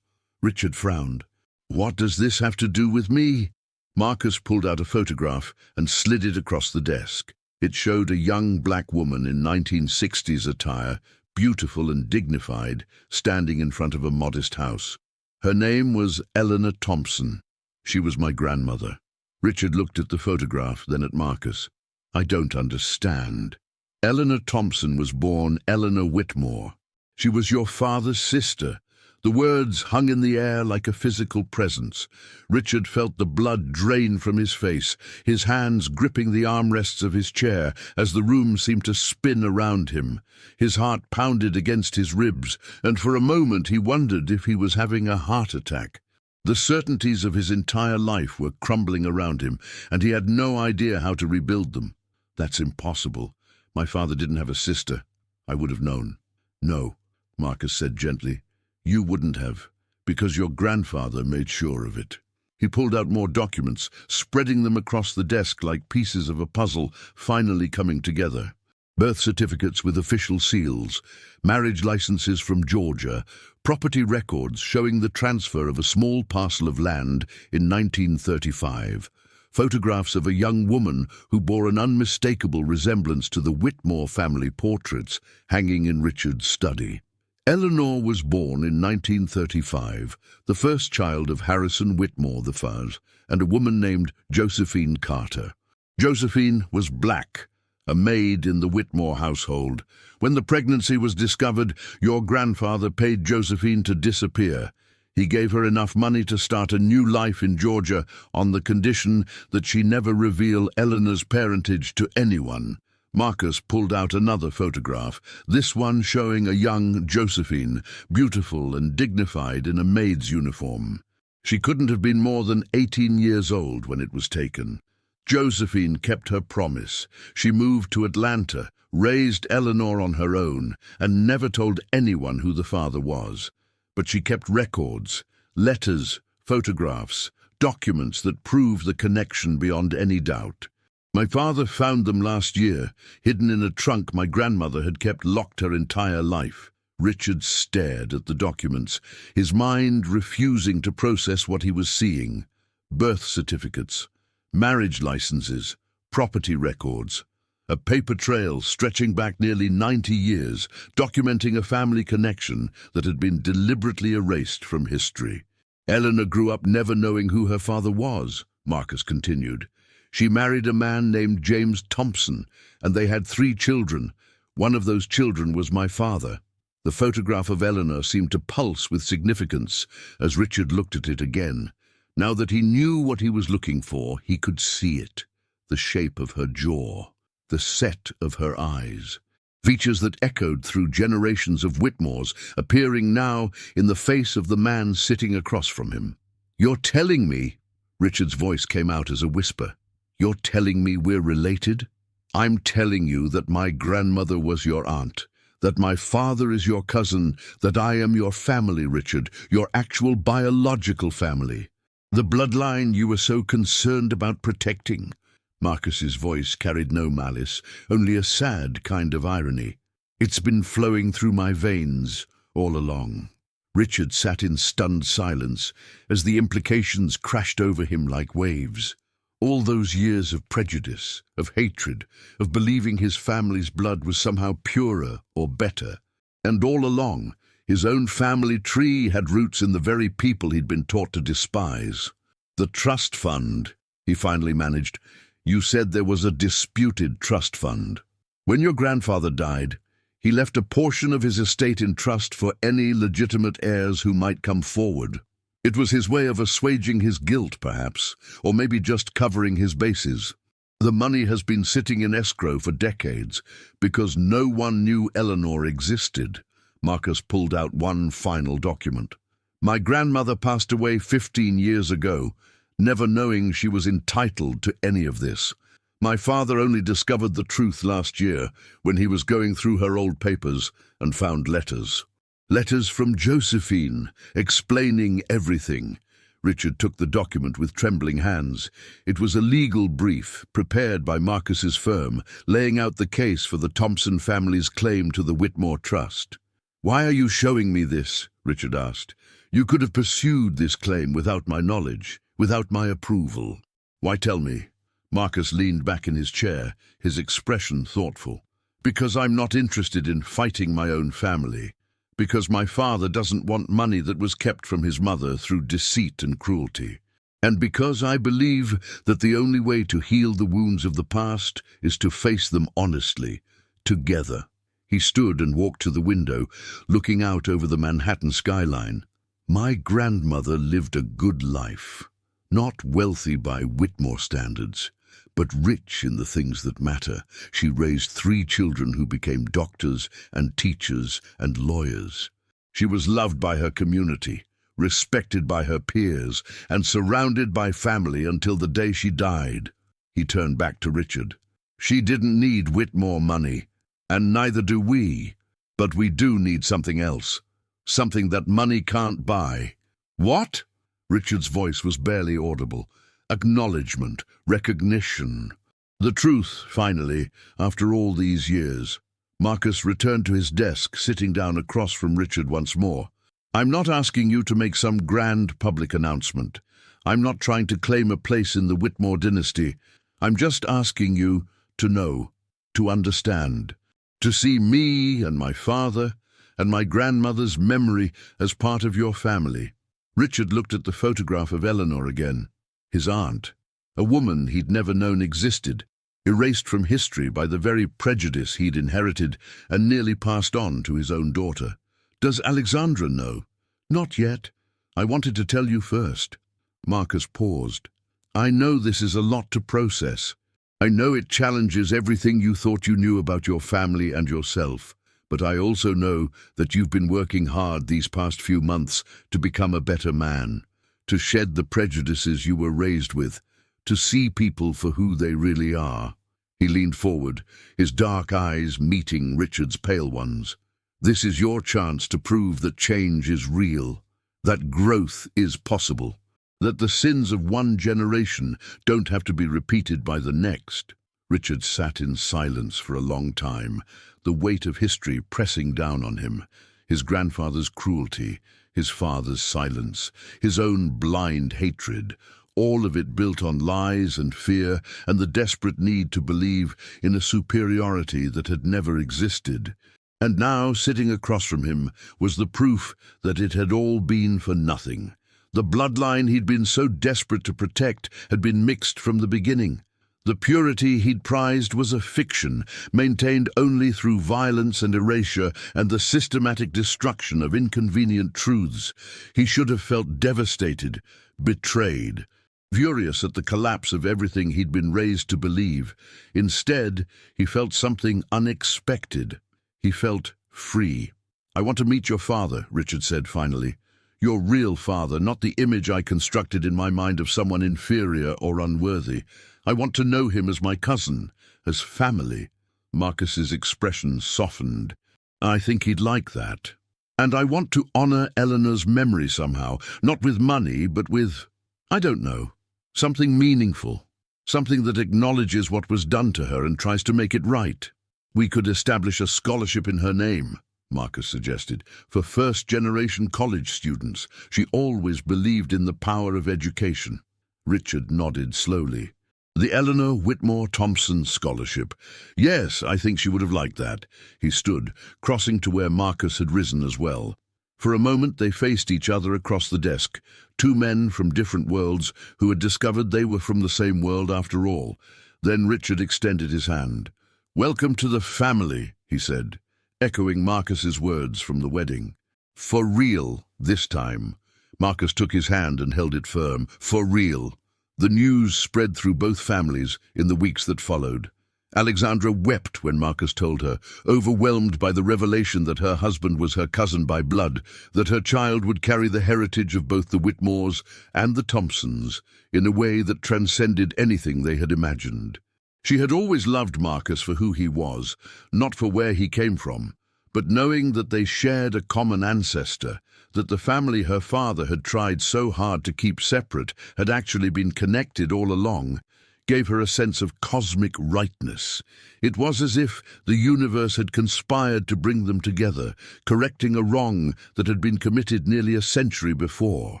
Richard frowned. "What does this have to do with me?" Marcus pulled out a photograph and slid it across the desk. It showed a young black woman in 1960s attire, beautiful and dignified, standing in front of a modest house. Her name was Eleanor Thompson. She was my grandmother. Richard looked at the photograph, then at Marcus. "I don't understand." "Eleanor Thompson was born Eleanor Whitmore. She was your father's sister." The words hung in the air like a physical presence. Richard felt the blood drain from his face, his hands gripping the armrests of his chair as the room seemed to spin around him. His heart pounded against his ribs, and for a moment he wondered if he was having a heart attack. The certainties of his entire life were crumbling around him, and he had no idea how to rebuild them. "That's impossible. My father didn't have a sister. I would have known." "No," Marcus said gently. "You wouldn't have, because your grandfather made sure of it." He pulled out more documents, spreading them across the desk like pieces of a puzzle finally coming together. Birth certificates with official seals, marriage licenses from Georgia, property records showing the transfer of a small parcel of land in 1935, photographs of a young woman who bore an unmistakable resemblance to the Whitmore family portraits hanging in Richard's study. Eleanor was born in 1935, the first child of Harrison Whitmore I and a woman named Josephine Carter. Josephine was black, a maid in the Whitmore household. When the pregnancy was discovered, your grandfather paid Josephine to disappear. He gave her enough money to start a new life in Georgia on the condition that she never reveal Eleanor's parentage to anyone. Marcus pulled out another photograph, this one showing a young Josephine, beautiful and dignified in a maid's uniform. She couldn't have been more than 18 years old when it was taken. Josephine kept her promise. She moved to Atlanta, raised Eleanor on her own, and never told anyone who the father was. But she kept records, letters, photographs, documents that prove the connection beyond any doubt. My father found them last year, hidden in a trunk my grandmother had kept locked her entire life. Richard stared at the documents, his mind refusing to process what he was seeing. Birth certificates, marriage licenses, property records. A paper trail stretching back nearly 90 years, documenting a family connection that had been deliberately erased from history. Eleanor grew up never knowing who her father was, Marcus continued. She married a man named James Thompson, and they had 3 children. One of those children was my father. The photograph of Eleanor seemed to pulse with significance as Richard looked at it again. Now that he knew what he was looking for, he could see it. The shape of her jaw, the set of her eyes. Features that echoed through generations of Whitmores, appearing now in the face of the man sitting across from him. "You're telling me," Richard's voice came out as a whisper, "you're telling me we're related? I'm telling you that my grandmother was your aunt, that my father is your cousin, that I am your family, Richard, your actual biological family. The bloodline you were so concerned about protecting." Marcus's voice carried no malice, only a sad kind of irony. "It's been flowing through my veins all along." Richard sat in stunned silence as the implications crashed over him like waves. All those years of prejudice, of hatred, of believing his family's blood was somehow purer or better. And all along, his own family tree had roots in the very people he'd been taught to despise. "The trust fund," he finally managed. You said there was a disputed trust fund. When your grandfather died, he left a portion of his estate in trust for any legitimate heirs who might come forward. It was his way of assuaging his guilt, perhaps, or maybe just covering his bases. The money has been sitting in escrow for decades because no one knew Eleanor existed. Marcus pulled out one final document. My grandmother passed away 15 years ago, never knowing she was entitled to any of this. My father only discovered the truth last year when he was going through her old papers and found letters. Letters from Josephine, explaining everything. Richard took the document with trembling hands. It was a legal brief prepared by Marcus's firm, laying out the case for the Thompson family's claim to the Whitmore Trust. "Why are you showing me this?" Richard asked. "You could have pursued this claim without my knowledge, without my approval. Why tell me?" Marcus leaned back in his chair, his expression thoughtful. "Because I'm not interested in fighting my own family. Because my father doesn't want money that was kept from his mother through deceit and cruelty. And because I believe that the only way to heal the wounds of the past is to face them honestly, together." He stood and walked to the window, looking out over the Manhattan skyline. "My grandmother lived a good life, not wealthy by Whitmore standards, but rich in the things that matter. She raised 3 children who became doctors and teachers and lawyers. She was loved by her community, respected by her peers, and surrounded by family until the day she died." He turned back to Richard. "She didn't need Whitmore money, and neither do we. But we do need something else, something that money can't buy." "What?" Richard's voice was barely audible. Acknowledgement, recognition. The truth, finally, after all these years. Marcus returned to his desk, sitting down across from Richard once more. "I'm not asking you to make some grand public announcement. I'm not trying to claim a place in the Whitmore dynasty. I'm just asking you to know, to understand, to see me and my father and my grandmother's memory as part of your family." Richard looked at the photograph of Eleanor again. His aunt, a woman he'd never known existed, erased from history by the very prejudice he'd inherited and nearly passed on to his own daughter. "Does Alexandra know?" "Not yet. I wanted to tell you first." Marcus paused. "I know this is a lot to process. I know it challenges everything you thought you knew about your family and yourself. But I also know that you've been working hard these past few months to become a better man, to shed the prejudices you were raised with, to see people for who they really are." He leaned forward, his dark eyes meeting Richard's pale ones. "This is your chance to prove that change is real, that growth is possible, that the sins of one generation don't have to be repeated by the next." Richard sat in silence for a long time, the weight of history pressing down on him. His grandfather's cruelty, his father's silence, his own blind hatred, all of it built on lies and fear and the desperate need to believe in a superiority that had never existed. And now, sitting across from him, was the proof that it had all been for nothing. The bloodline he'd been so desperate to protect had been mixed from the beginning. The purity he'd prized was a fiction, maintained only through violence and erasure and the systematic destruction of inconvenient truths. He should have felt devastated, betrayed, furious at the collapse of everything he'd been raised to believe. Instead, he felt something unexpected. He felt free. "I want to meet your father," Richard said finally. "Your real father, not the image I constructed in my mind of someone inferior or unworthy. I want to know him as my cousin, as family." Marcus's expression softened. "I think he'd like that. And I want to honor Eleanor's memory somehow, not with money, but with, I don't know, something meaningful, something that acknowledges what was done to her and tries to make it right. We could establish a scholarship in her name," Marcus suggested, "for first-generation college students. She always believed in the power of education." Richard nodded slowly. "The Eleanor Whitmore Thompson Scholarship. Yes, I think she would have liked that." He stood, crossing to where Marcus had risen as well. For a moment they faced each other across the desk, 2 men from different worlds who had discovered they were from the same world after all. Then Richard extended his hand. "Welcome to the family," he said, echoing Marcus's words from the wedding. "For real, this time." Marcus took his hand and held it firm. "For real." The news spread through both families in the weeks that followed. Alexandra wept when Marcus told her, overwhelmed by the revelation that her husband was her cousin by blood, that her child would carry the heritage of both the Whitmores and the Thompsons in a way that transcended anything they had imagined. She had always loved Marcus for who he was, not for where he came from, but knowing that they shared a common ancestor, that the family her father had tried so hard to keep separate had actually been connected all along, gave her a sense of cosmic rightness. It was as if the universe had conspired to bring them together, correcting a wrong that had been committed nearly a century before.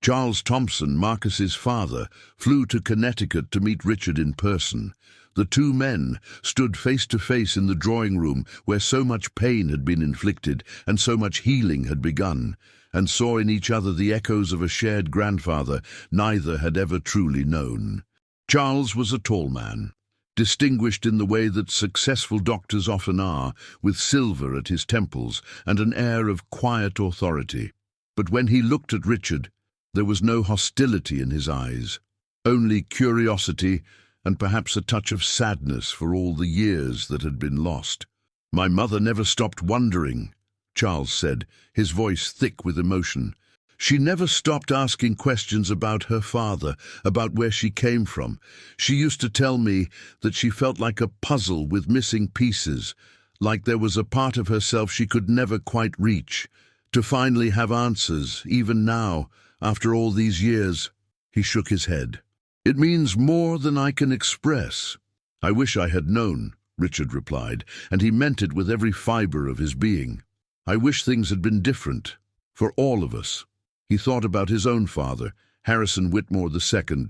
Charles Thompson, Marcus's father, flew to Connecticut to meet Richard in person. The two men stood face to face in the drawing room where so much pain had been inflicted and so much healing had begun, and saw in each other the echoes of a shared grandfather neither had ever truly known. Charles was a tall man, distinguished in the way that successful doctors often are, with silver at his temples and an air of quiet authority. But when he looked at Richard, there was no hostility in his eyes, only curiosity and perhaps a touch of sadness for all the years that had been lost. "My mother never stopped wondering," Charles said, his voice thick with emotion. "She never stopped asking questions about her father, about where she came from. She used to tell me that she felt like a puzzle with missing pieces, like there was a part of herself she could never quite reach. To finally have answers, even now, after all these years." He shook his head. "It means more than I can express." "I wish I had known," Richard replied, and he meant it with every fiber of his being. "I wish things had been different, for all of us." He thought about his own father, Harrison Whitmore II,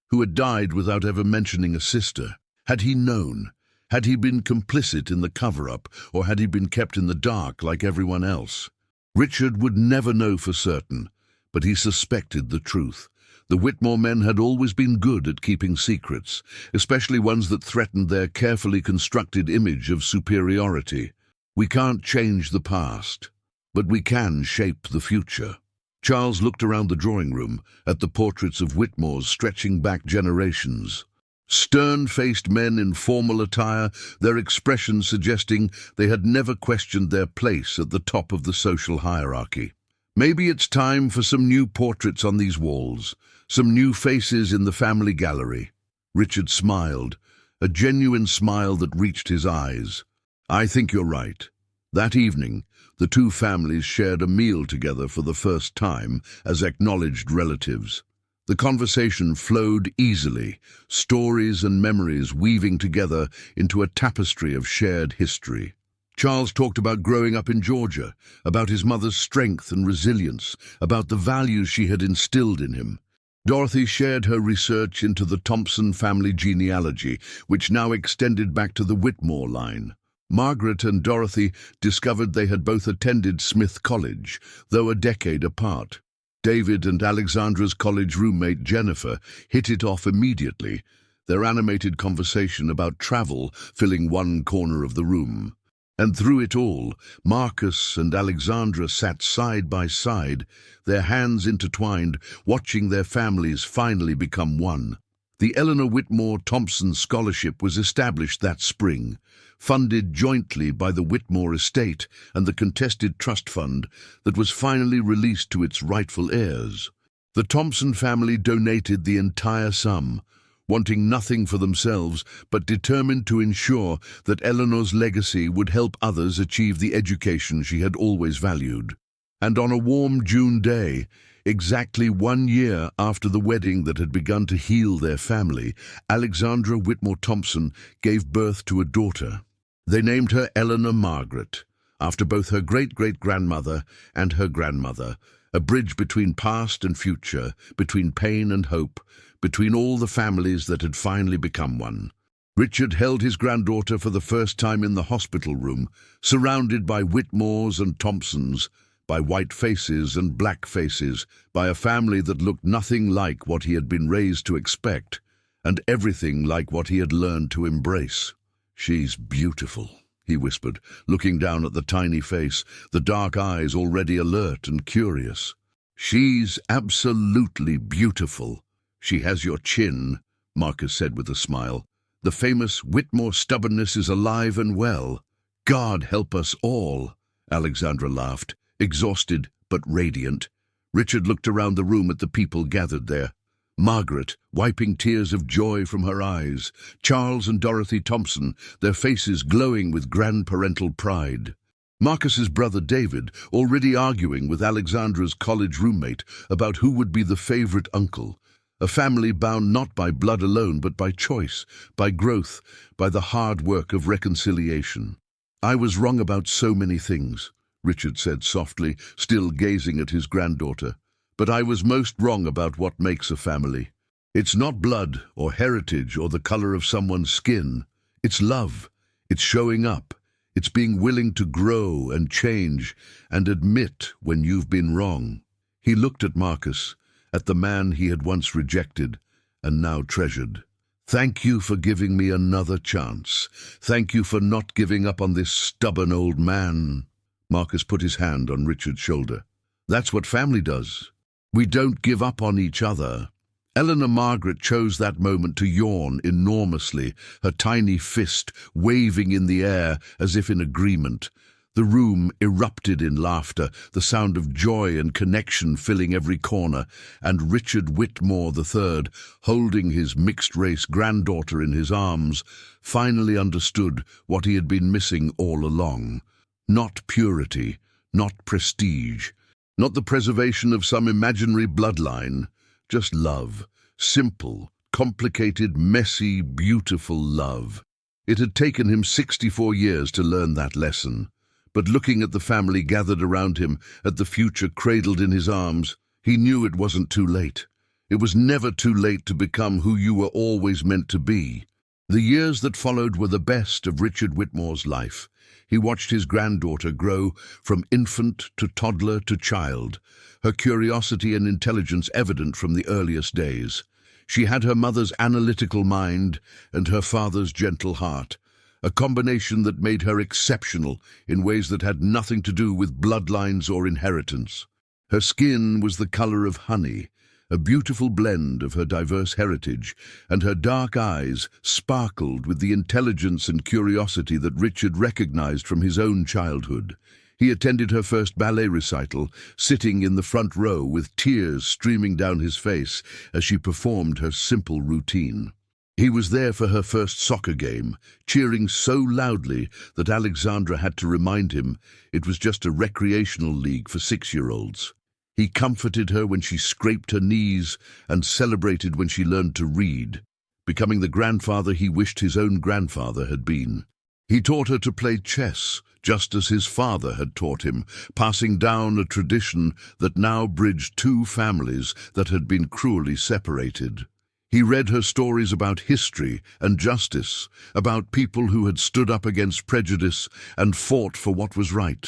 who had died without ever mentioning a sister. Had he known? Had he been complicit in the cover-up, or had he been kept in the dark like everyone else? Richard would never know for certain, but he suspected the truth. The Whitmore men had always been good at keeping secrets, especially ones that threatened their carefully constructed image of superiority. We can't change the past, but we can shape the future. Charles looked around the drawing room at the portraits of Whitmores stretching back generations. Stern-faced men in formal attire, their expressions suggesting they had never questioned their place at the top of the social hierarchy. "Maybe it's time for some new portraits on these walls, some new faces in the family gallery." Richard smiled, a genuine smile that reached his eyes. "I think you're right." That evening, the two families shared a meal together for the first time as acknowledged relatives. The conversation flowed easily, stories and memories weaving together into a tapestry of shared history. Charles talked about growing up in Georgia, about his mother's strength and resilience, about the values she had instilled in him. Dorothy shared her research into the Thompson family genealogy, which now extended back to the Whitmore line. Margaret and Dorothy discovered they had both attended Smith College, though a decade apart. David and Alexandra's college roommate Jennifer hit it off immediately, their animated conversation about travel filling one corner of the room. And through it all, Marcus and Alexandra sat side by side, their hands intertwined, watching their families finally become one. The Eleanor Whitmore Thompson Scholarship was established that spring, funded jointly by the Whitmore estate and the contested trust fund that was finally released to its rightful heirs. The Thompson family donated the entire sum, wanting nothing for themselves but determined to ensure that Eleanor's legacy would help others achieve the education she had always valued. And on a warm June day, exactly 1 year after the wedding that had begun to heal their family, Alexandra Whitmore Thompson gave birth to a daughter. They named her Eleanor Margaret, after both her great-great-grandmother and her grandmother, a bridge between past and future, between pain and hope, between all the families that had finally become one. Richard held his granddaughter for the first time in the hospital room, surrounded by Whitmores and Thompsons, by white faces and black faces, by a family that looked nothing like what he had been raised to expect. and everything like what he had learned to embrace. "She's beautiful," he whispered, looking down at the tiny face, the dark eyes already alert and curious. "She's absolutely beautiful. She has your chin," Marcus said with a smile. "The famous Whitmore stubbornness is alive and well." "God help us all," Alexandra laughed, exhausted but radiant. Richard looked around the room at the people gathered there. Margaret, wiping tears of joy from her eyes. Charles and Dorothy Thompson, their faces glowing with grandparental pride. Marcus's brother David, already arguing with Alexandra's college roommate about who would be the favorite uncle. A family bound not by blood alone, but by choice, by growth, by the hard work of reconciliation. "I was wrong about so many things," Richard said softly, still gazing at his granddaughter. "But I was most wrong about what makes a family. It's not blood or heritage or the color of someone's skin. It's love. It's showing up. It's being willing to grow and change and admit when you've been wrong." He looked at Marcus, at the man he had once rejected and now treasured. "Thank you for giving me another chance. Thank you for not giving up on this stubborn old man." Marcus put his hand on Richard's shoulder. "That's what family does. We don't give up on each other." Eleanor Margaret chose that moment to yawn enormously, her tiny fist waving in the air as if in agreement. The room erupted in laughter, the sound of joy and connection filling every corner, and Richard Whitmore III, holding his mixed-race granddaughter in his arms, finally understood what he had been missing all along. Not purity, not prestige, not the preservation of some imaginary bloodline, just love. Simple, complicated, messy, beautiful love. It had taken him 64 years to learn that lesson. But looking at the family gathered around him, at the future cradled in his arms, he knew it wasn't too late. It was never too late to become who you were always meant to be. The years that followed were the best of Richard Whitmore's life. He watched his granddaughter grow from infant to toddler to child, her curiosity and intelligence evident from the earliest days. She had her mother's analytical mind and her father's gentle heart, a combination that made her exceptional in ways that had nothing to do with bloodlines or inheritance. Her skin was the color of honey, a beautiful blend of her diverse heritage, and her dark eyes sparkled with the intelligence and curiosity that Richard recognized from his own childhood. He attended her first ballet recital, sitting in the front row with tears streaming down his face as she performed her simple routine. He was there for her first soccer game, cheering so loudly that Alexandra had to remind him it was just a recreational league for 6-year-olds. He comforted her when she scraped her knees and celebrated when she learned to read, becoming the grandfather he wished his own grandfather had been. He taught her to play chess, just as his father had taught him, passing down a tradition that now bridged two families that had been cruelly separated. He read her stories about history and justice, about people who had stood up against prejudice and fought for what was right.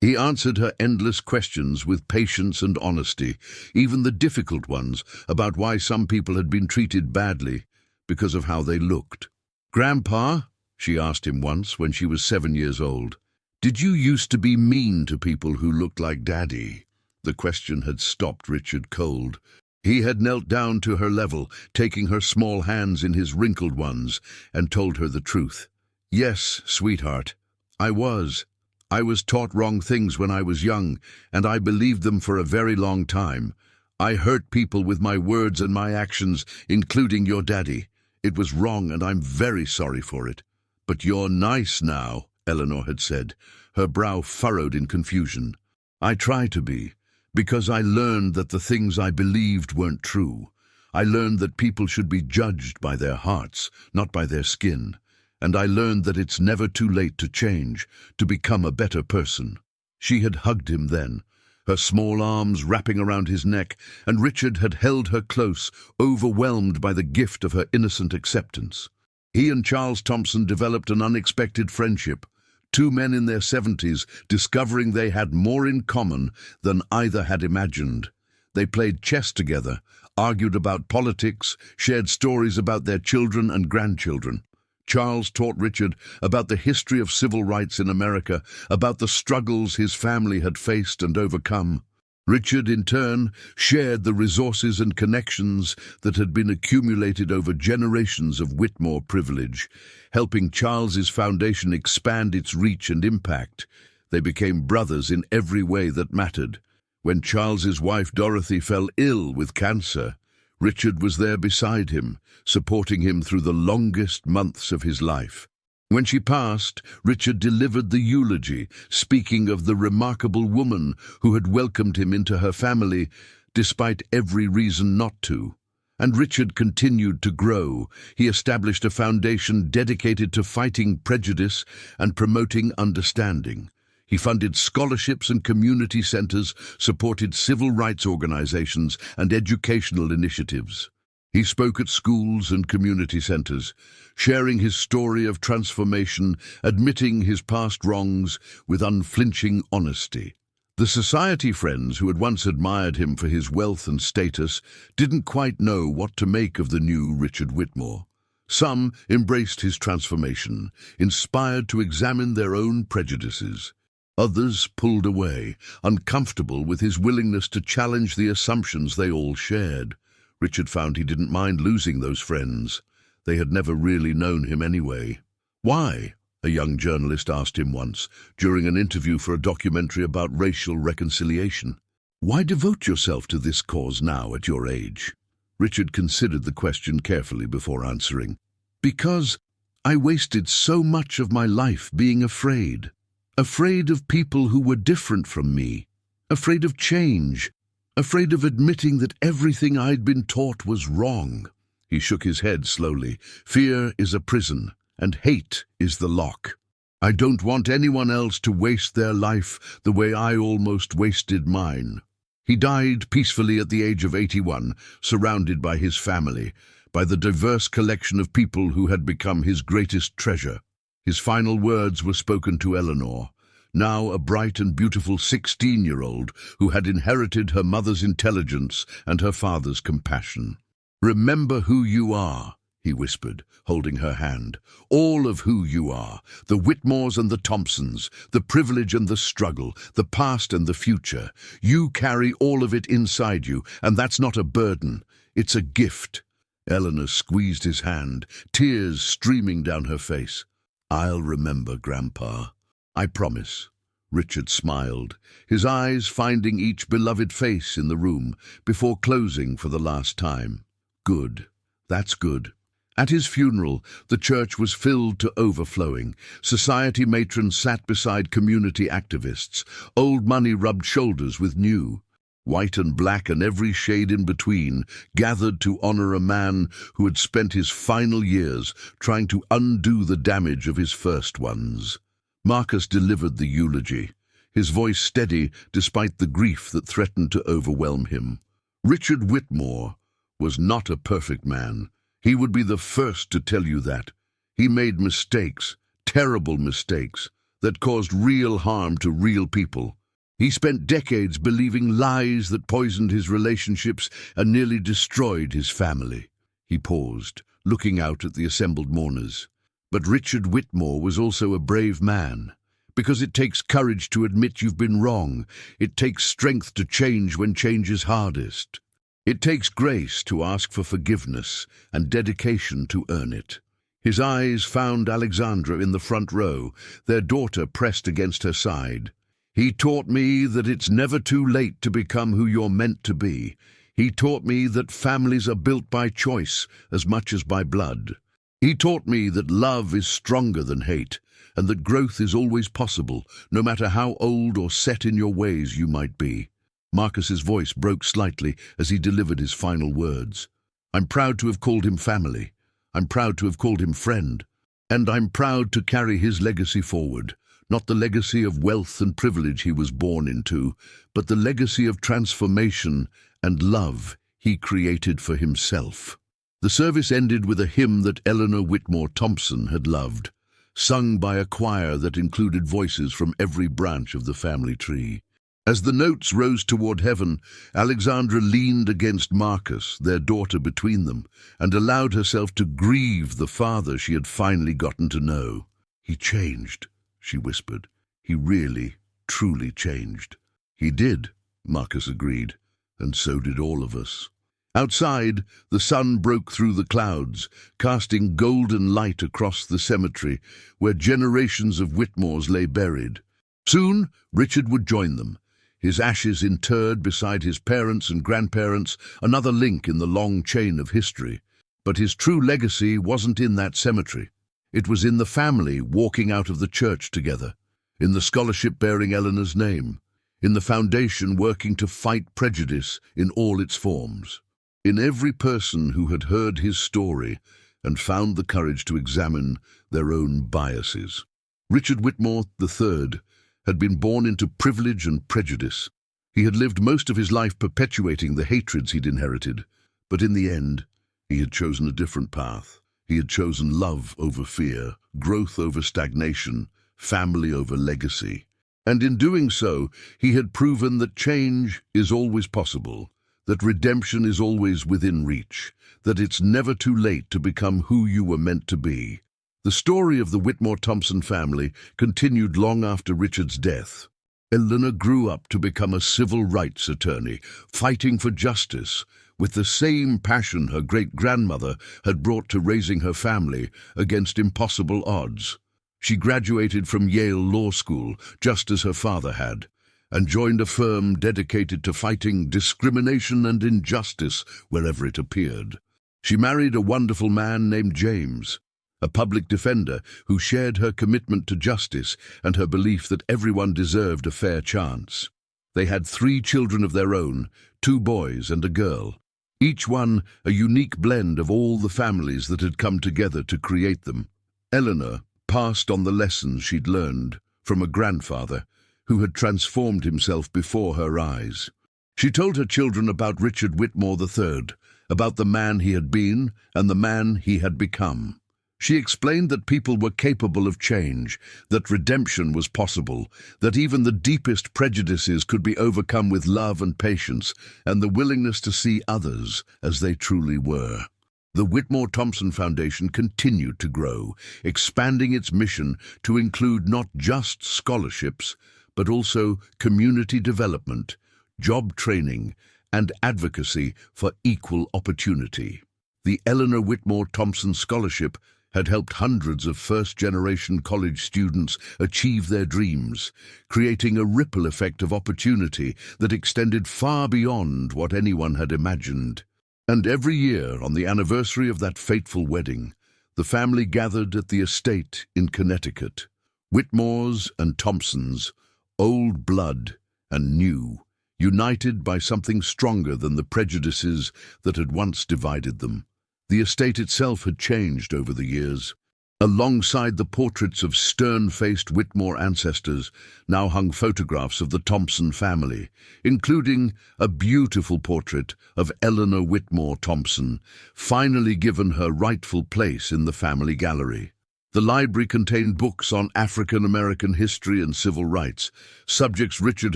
He answered her endless questions with patience and honesty, even the difficult ones about why some people had been treated badly because of how they looked. "Grandpa," she asked him once when she was 7 years old, "did you used to be mean to people who looked like Daddy?" The question had stopped Richard cold. He had knelt down to her level, taking her small hands in his wrinkled ones, and told her the truth. "Yes, sweetheart, I was. I was taught wrong things when I was young, and I believed them for a very long time. I hurt people with my words and my actions, including your daddy. It was wrong, and I'm very sorry for it. But you're nice now," Eleanor had said, her brow furrowed in confusion. "I try to be, because I learned that the things I believed weren't true. I learned that people should be judged by their hearts, not by their skin. And I learned that it's never too late to change, to become a better person." She had hugged him then, her small arms wrapping around his neck, and Richard had held her close, overwhelmed by the gift of her innocent acceptance. He and Charles Thompson developed an unexpected friendship, two men in their 70s discovering they had more in common than either had imagined. They played chess together, argued about politics, shared stories about their children and grandchildren. Charles taught Richard about the history of civil rights in America, about the struggles his family had faced and overcome. Richard, in turn, shared the resources and connections that had been accumulated over generations of Whitmore privilege, helping Charles's foundation expand its reach and impact. They became brothers in every way that mattered. When Charles's wife Dorothy fell ill with cancer, Richard was there beside him, supporting him through the longest months of his life. When she passed, Richard delivered the eulogy, speaking of the remarkable woman who had welcomed him into her family, despite every reason not to. And Richard continued to grow. He established a foundation dedicated to fighting prejudice and promoting understanding. He funded scholarships and community centers, supported civil rights organizations and educational initiatives. He spoke at schools and community centers, sharing his story of transformation, admitting his past wrongs with unflinching honesty. The society friends who had once admired him for his wealth and status didn't quite know what to make of the new Richard Whitmore. Some embraced his transformation, inspired to examine their own prejudices. Others pulled away, uncomfortable with his willingness to challenge the assumptions they all shared. Richard found he didn't mind losing those friends. They had never really known him anyway. "Why?" a young journalist asked him once, during an interview for a documentary about racial reconciliation. "Why devote yourself to this cause now at your age?" Richard considered the question carefully before answering. "Because I wasted so much of my life being afraid. Afraid of people who were different from me. Afraid of change. Afraid of admitting that everything I'd been taught was wrong." He shook his head slowly. "Fear is a prison, and hate is the lock. I don't want anyone else to waste their life the way I almost wasted mine." He died peacefully at the age of 81, surrounded by his family, by the diverse collection of people who had become his greatest treasure. His final words were spoken to Eleanor, now a bright and beautiful 16-year-old who had inherited her mother's intelligence and her father's compassion. "Remember who you are," he whispered, holding her hand. "All of who you are, the Whitmores and the Thompsons, the privilege and the struggle, the past and the future. You carry all of it inside you, and that's not a burden. It's a gift." Eleanor squeezed his hand, tears streaming down her face. "I'll remember, Grandpa. I promise." Richard smiled, his eyes finding each beloved face in the room before closing for the last time. "Good. That's good." At his funeral, the church was filled to overflowing. Society matrons sat beside community activists. Old money rubbed shoulders with new. White and black and every shade in between gathered to honor a man who had spent his final years trying to undo the damage of his first ones. Marcus delivered the eulogy, his voice steady despite the grief that threatened to overwhelm him. Richard Whitmore was not a perfect man. He would be the first to tell you that. He made mistakes, terrible mistakes, that caused real harm to real people. He spent decades believing lies that poisoned his relationships and nearly destroyed his family. He paused, looking out at the assembled mourners. But Richard Whitmore was also a brave man, because it takes courage to admit you've been wrong. It takes strength to change when change is hardest. It takes grace to ask for forgiveness and dedication to earn it. His eyes found Alexandra in the front row, their daughter pressed against her side. "He taught me that it's never too late to become who you're meant to be. He taught me that families are built by choice as much as by blood. He taught me that love is stronger than hate, and that growth is always possible, no matter how old or set in your ways you might be." Marcus's voice broke slightly as he delivered his final words. "I'm proud to have called him family. I'm proud to have called him friend. And I'm proud to carry his legacy forward. Not the legacy of wealth and privilege he was born into, but the legacy of transformation and love he created for himself." The service ended with a hymn that Eleanor Whitmore Thompson had loved, sung by a choir that included voices from every branch of the family tree. As the notes rose toward heaven, Alexandra leaned against Marcus, their daughter, between them, and allowed herself to grieve the father she had finally gotten to know. "He changed," she whispered. "He really, truly changed." "He did," Marcus agreed, "and so did all of us." Outside, the sun broke through the clouds, casting golden light across the cemetery, where generations of Whitmores lay buried. Soon, Richard would join them, his ashes interred beside his parents and grandparents, another link in the long chain of history. But his true legacy wasn't in that cemetery. It was in the family walking out of the church together, in the scholarship bearing Eleanor's name, in the foundation working to fight prejudice in all its forms, in every person who had heard his story and found the courage to examine their own biases. Richard Whitmore III had been born into privilege and prejudice. He had lived most of his life perpetuating the hatreds he'd inherited, but in the end, he had chosen a different path. He had chosen love over fear, growth over stagnation, family over legacy. And in doing so, he had proven that change is always possible, that redemption is always within reach, that it's never too late to become who you were meant to be. The story of the Whitmore Thompson family continued long after Richard's death. Eleanor grew up to become a civil rights attorney, fighting for justice, with the same passion her great-grandmother had brought to raising her family against impossible odds. She graduated from Yale Law School, just as her father had, and joined a firm dedicated to fighting discrimination and injustice wherever it appeared. She married a wonderful man named James, a public defender who shared her commitment to justice and her belief that everyone deserved a fair chance. They had 3 children of their own, 2 boys and a girl, each one a unique blend of all the families that had come together to create them. Eleanor passed on the lessons she'd learned from a grandfather who had transformed himself before her eyes. She told her children about Richard Whitmore III, about the man he had been and the man he had become. She explained that people were capable of change, that redemption was possible, that even the deepest prejudices could be overcome with love and patience, and the willingness to see others as they truly were. The Whitmore Thompson Foundation continued to grow, expanding its mission to include not just scholarships, but also community development, job training, and advocacy for equal opportunity. The Eleanor Whitmore Thompson Scholarship had helped hundreds of first-generation college students achieve their dreams, creating a ripple effect of opportunity that extended far beyond what anyone had imagined. And every year, on the anniversary of that fateful wedding, the family gathered at the estate in Connecticut. Whitmores and Thompsons, old blood and new, united by something stronger than the prejudices that had once divided them. The estate itself had changed over the years. Alongside the portraits of stern-faced Whitmore ancestors now hung photographs of the Thompson family, including a beautiful portrait of Eleanor Whitmore Thompson, finally given her rightful place in the family gallery. The library contained books on African-American history and civil rights, subjects Richard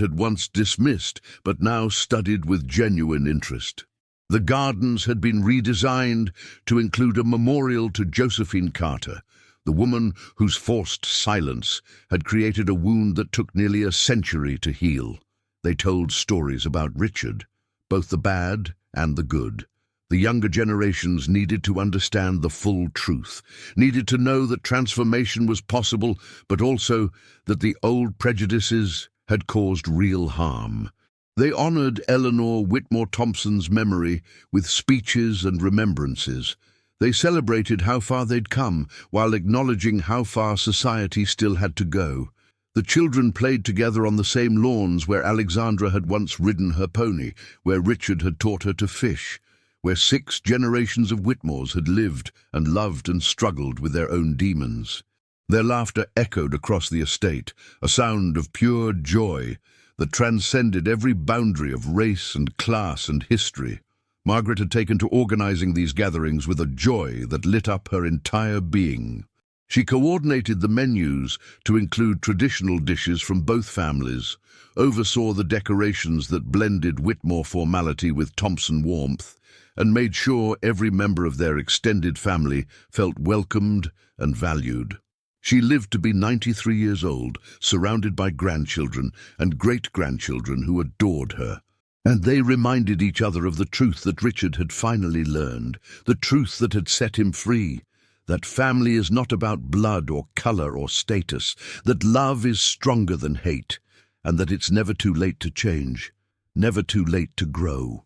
had once dismissed but now studied with genuine interest. The gardens had been redesigned to include a memorial to Josephine Carter, the woman whose forced silence had created a wound that took nearly a century to heal. They told stories about Richard, both the bad and the good. The younger generations needed to understand the full truth, needed to know that transformation was possible, but also that the old prejudices had caused real harm. They honored Eleanor Whitmore Thompson's memory with speeches and remembrances. They celebrated how far they'd come, while acknowledging how far society still had to go. The children played together on the same lawns where Alexandra had once ridden her pony, where Richard had taught her to fish, where 6 generations of Whitmores had lived and loved and struggled with their own demons. Their laughter echoed across the estate, a sound of pure joy that transcended every boundary of race and class and history. Margaret had taken to organizing these gatherings with a joy that lit up her entire being. She coordinated the menus to include traditional dishes from both families, oversaw the decorations that blended Whitmore formality with Thompson warmth, and made sure every member of their extended family felt welcomed and valued. She lived to be 93 years old, surrounded by grandchildren and great-grandchildren who adored her. And they reminded each other of the truth that Richard had finally learned, the truth that had set him free, that family is not about blood or color or status, that love is stronger than hate, and that it's never too late to change, never too late to grow.